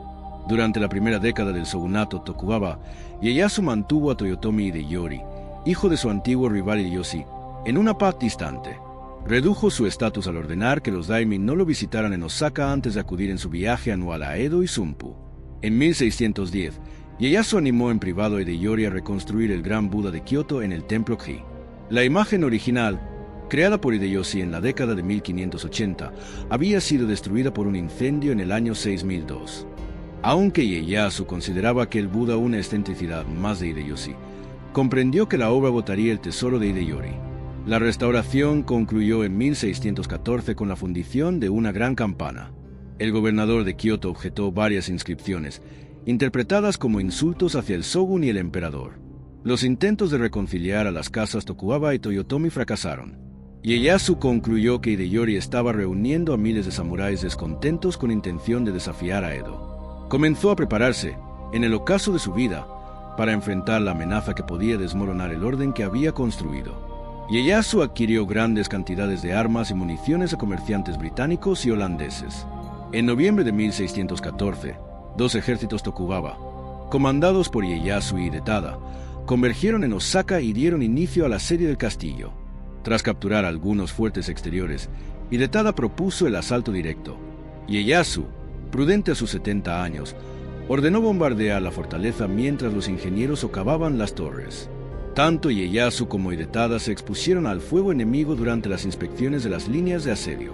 Durante la primera década del shogunato Tokugawa, Ieyasu mantuvo a Toyotomi Hideyori, hijo de su antiguo rival Hideyoshi, en una paz distante. Redujo su estatus al ordenar que los daimyo no lo visitaran en Osaka antes de acudir en su viaje anual a Edo y Sumpu. En 1610, Ieyasu animó en privado a Hideyori a reconstruir el gran Buda de Kioto en el templo Gi. La imagen original, creada por Hideyoshi en la década de 1580, había sido destruida por un incendio en el año 6002. Aunque Ieyasu consideraba que el Buda una excentricidad más de Hideyoshi, comprendió que la obra botaría el tesoro de Hideyori. La restauración concluyó en 1614 con la fundición de una gran campana. El gobernador de Kioto objetó varias inscripciones, interpretadas como insultos hacia el shogun y el emperador. Los intentos de reconciliar a las casas Tokugawa y Toyotomi fracasaron. Ieyasu concluyó que Hideyori estaba reuniendo a miles de samuráis descontentos con intención de desafiar a Edo. Comenzó a prepararse, en el ocaso de su vida, para enfrentar la amenaza que podía desmoronar el orden que había construido. Ieyasu adquirió grandes cantidades de armas y municiones a comerciantes británicos y holandeses. En noviembre de 1614, dos ejércitos Tokugawa, comandados por Ieyasu y Hidetada, convergieron en Osaka y dieron inicio al asedio del castillo. Tras capturar algunos fuertes exteriores, Hidetada propuso el asalto directo. Ieyasu, prudente a sus 70 años, ordenó bombardear la fortaleza mientras los ingenieros socavaban las torres. Tanto Ieyasu como Hidetada se expusieron al fuego enemigo durante las inspecciones de las líneas de asedio.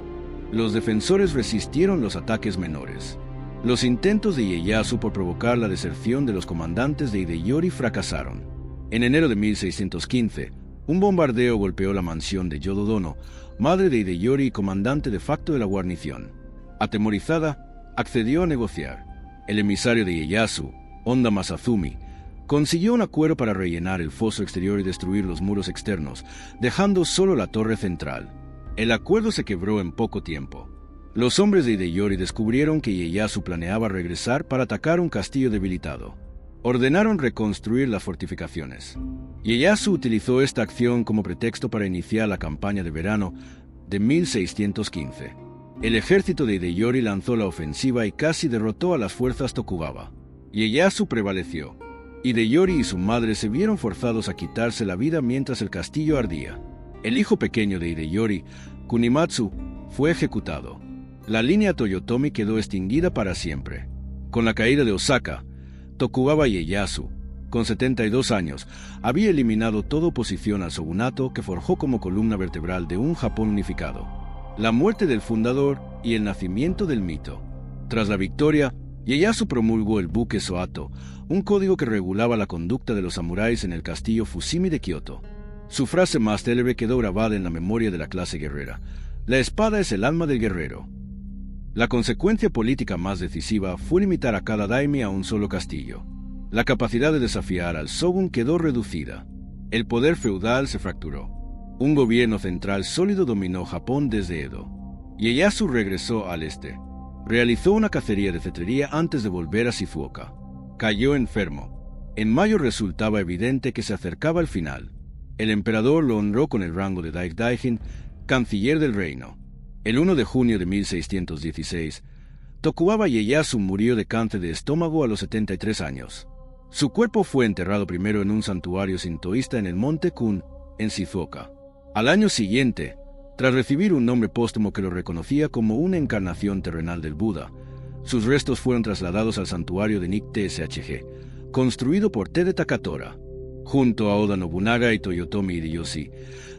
Los defensores resistieron los ataques menores. Los intentos de Ieyasu por provocar la deserción de los comandantes de Hideyori fracasaron. En enero de 1615, un bombardeo golpeó la mansión de Yododono, madre de Hideyori y comandante de facto de la guarnición. Atemorizada, accedió a negociar. El emisario de Ieyasu, Honda Masazumi, consiguió un acuerdo para rellenar el foso exterior y destruir los muros externos, dejando solo la torre central. El acuerdo se quebró en poco tiempo. Los hombres de Hideyori descubrieron que Ieyasu planeaba regresar para atacar un castillo debilitado. Ordenaron reconstruir las fortificaciones. Ieyasu utilizó esta acción como pretexto para iniciar la campaña de verano de 1615. El ejército de Hideyori lanzó la ofensiva y casi derrotó a las fuerzas Tokugawa. Ieyasu prevaleció. Hideyori y su madre se vieron forzados a quitarse la vida mientras el castillo ardía. El hijo pequeño de Hideyori, Kunimatsu, fue ejecutado. La línea Toyotomi quedó extinguida para siempre. Con la caída de Osaka, Tokugawa Ieyasu, con 72 años, había eliminado toda oposición al shogunato que forjó como columna vertebral de un Japón unificado. La muerte del fundador y el nacimiento del mito. Tras la victoria, Ieyasu promulgó el buke Soato, un código que regulaba la conducta de los samuráis en el castillo Fushimi de Kioto. Su frase más célebre quedó grabada en la memoria de la clase guerrera: la espada es el alma del guerrero. La consecuencia política más decisiva fue limitar a cada daime a un solo castillo. La capacidad de desafiar al shogun quedó reducida. El poder feudal se fracturó. Un gobierno central sólido dominó Japón desde Edo. Ieyasu regresó al este. Realizó una cacería de cetrería antes de volver a Shizuoka. Cayó enfermo. En mayo resultaba evidente que se acercaba el final. El emperador lo honró con el rango de Daijin, canciller del reino. El 1 de junio de 1616, Tokugawa Ieyasu murió de cáncer de estómago a los 73 años. Su cuerpo fue enterrado primero en un santuario sintoísta en el monte Kun, en Shizuoka. Al año siguiente, tras recibir un nombre póstumo que lo reconocía como una encarnación terrenal del Buda, sus restos fueron trasladados al santuario de Nikte Shg, construido por Tede Takatora. Junto a Oda Nobunaga y Toyotomi Hideyoshi,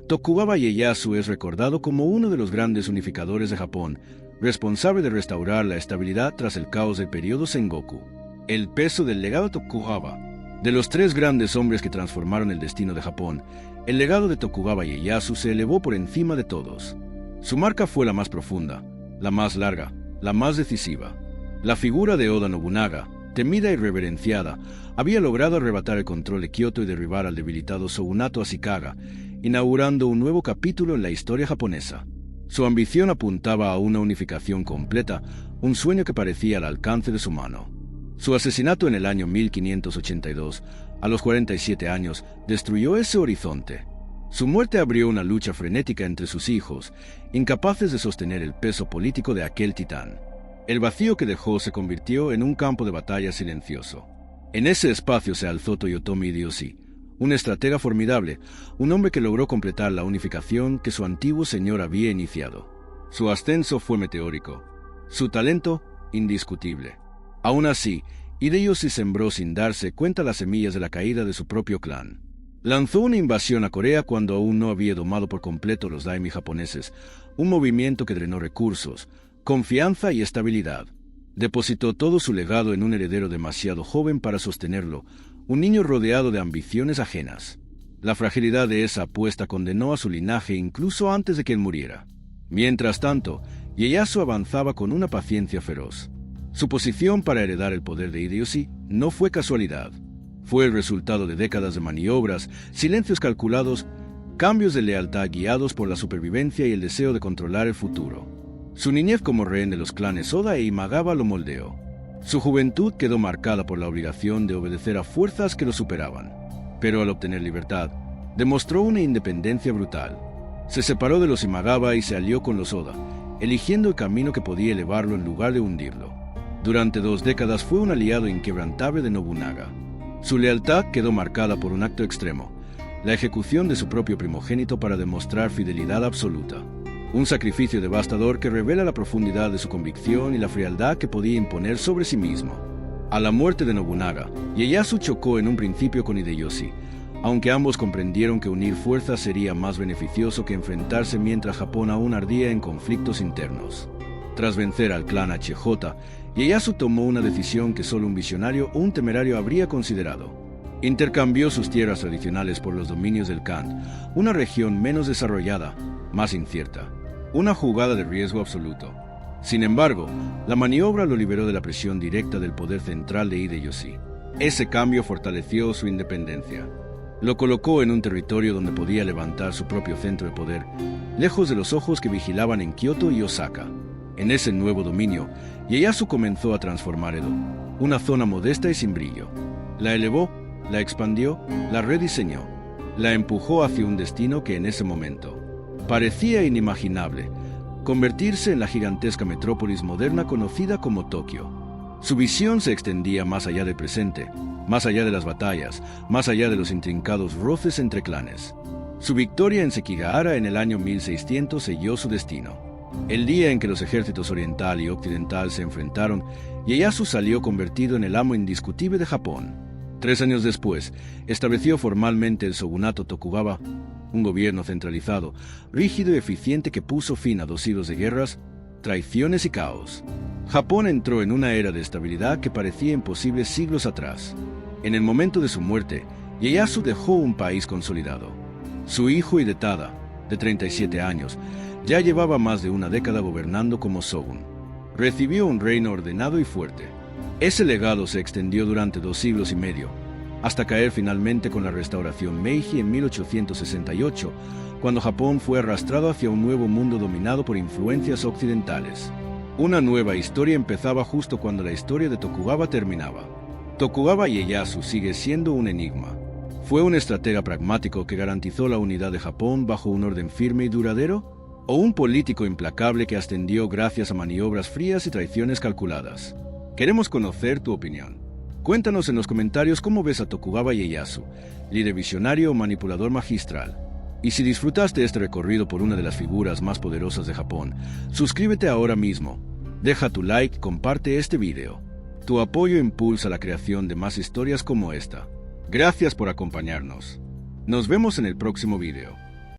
Tokugawa Ieyasu es recordado como uno de los grandes unificadores de Japón, responsable de restaurar la estabilidad tras el caos del periodo Sengoku. El peso del legado Tokugawa. De los tres grandes hombres que transformaron el destino de Japón, el legado de Tokugawa Ieyasu se elevó por encima de todos. Su marca fue la más profunda, la más larga, la más decisiva. La figura de Oda Nobunaga, temida y reverenciada, había logrado arrebatar el control de Kioto y derribar al debilitado shogunato Ashikaga, inaugurando un nuevo capítulo en la historia japonesa. Su ambición apuntaba a una unificación completa, un sueño que parecía al alcance de su mano. Su asesinato en el año 1582, a los 47 años, destruyó ese horizonte. Su muerte abrió una lucha frenética entre sus hijos, incapaces de sostener el peso político de aquel titán. El vacío que dejó se convirtió en un campo de batalla silencioso. En ese espacio se alzó Toyotomi Hideyoshi, un estratega formidable, un hombre que logró completar la unificación que su antiguo señor había iniciado. Su ascenso fue meteórico, su talento indiscutible. Aún así, Hideyoshi sembró sin darse cuenta las semillas de la caída de su propio clan. Lanzó una invasión a Corea cuando aún no había domado por completo los daimi japoneses, un movimiento que drenó recursos, confianza y estabilidad. Depositó todo su legado en un heredero demasiado joven para sostenerlo, un niño rodeado de ambiciones ajenas. La fragilidad de esa apuesta condenó a su linaje incluso antes de que él muriera. Mientras tanto, Ieyasu avanzaba con una paciencia feroz. Su posición para heredar el poder de Hideyoshi no fue casualidad. Fue el resultado de décadas de maniobras, silencios calculados, cambios de lealtad guiados por la supervivencia y el deseo de controlar el futuro. Su niñez como rehén de los clanes Oda e Imagawa lo moldeó. Su juventud quedó marcada por la obligación de obedecer a fuerzas que lo superaban. Pero al obtener libertad, demostró una independencia brutal. Se separó de los Imagawa y se alió con los Oda, eligiendo el camino que podía elevarlo en lugar de hundirlo. Durante 2 décadas fue un aliado inquebrantable de Nobunaga. Su lealtad quedó marcada por un acto extremo, la ejecución de su propio primogénito para demostrar fidelidad absoluta. Un sacrificio devastador que revela la profundidad de su convicción y la frialdad que podía imponer sobre sí mismo. A la muerte de Nobunaga, Ieyasu chocó en un principio con Hideyoshi, aunque ambos comprendieron que unir fuerzas sería más beneficioso que enfrentarse mientras Japón aún ardía en conflictos internos. Tras vencer al clan HJ, Ieyasu tomó una decisión que solo un visionario o un temerario habría considerado. Intercambió sus tierras tradicionales por los dominios del Khan, una región menos desarrollada, más incierta. Una jugada de riesgo absoluto. Sin embargo, la maniobra lo liberó de la presión directa del poder central de Hideyoshi. Ese cambio fortaleció su independencia. Lo colocó en un territorio donde podía levantar su propio centro de poder, lejos de los ojos que vigilaban en Kioto y Osaka. En ese nuevo dominio, Ieyasu comenzó a transformar Edo, una zona modesta y sin brillo. La elevó, la expandió, la rediseñó, la empujó hacia un destino que en ese momento parecía inimaginable: convertirse en la gigantesca metrópolis moderna conocida como Tokio. Su visión se extendía más allá del presente, más allá de las batallas, más allá de los intrincados roces entre clanes. Su victoria en Sekigahara en el año 1600 selló su destino. El día en que los ejércitos oriental y occidental se enfrentaron, Ieyasu salió convertido en el amo indiscutible de Japón. 3 años después, estableció formalmente el shogunato Tokugawa, un gobierno centralizado, rígido y eficiente que puso fin a 2 siglos de guerras, traiciones y caos. Japón entró en una era de estabilidad que parecía imposible siglos atrás. En el momento de su muerte, Ieyasu dejó un país consolidado. Su hijo Hidetada, de 37 años, ya llevaba más de una década gobernando como shogun. Recibió un reino ordenado y fuerte. Ese legado se extendió durante 2 siglos y medio, hasta caer finalmente con la restauración Meiji en 1868, cuando Japón fue arrastrado hacia un nuevo mundo dominado por influencias occidentales. Una nueva historia empezaba justo cuando la historia de Tokugawa terminaba. Tokugawa Ieyasu sigue siendo un enigma. ¿Fue un estratega pragmático que garantizó la unidad de Japón bajo un orden firme y duradero? ¿O un político implacable que ascendió gracias a maniobras frías y traiciones calculadas? Queremos conocer tu opinión. Cuéntanos en los comentarios cómo ves a Tokugawa Ieyasu, líder visionario o manipulador magistral. Y si disfrutaste este recorrido por una de las figuras más poderosas de Japón, suscríbete ahora mismo, deja tu like y comparte este video. Tu apoyo impulsa la creación de más historias como esta. Gracias por acompañarnos. Nos vemos en el próximo video.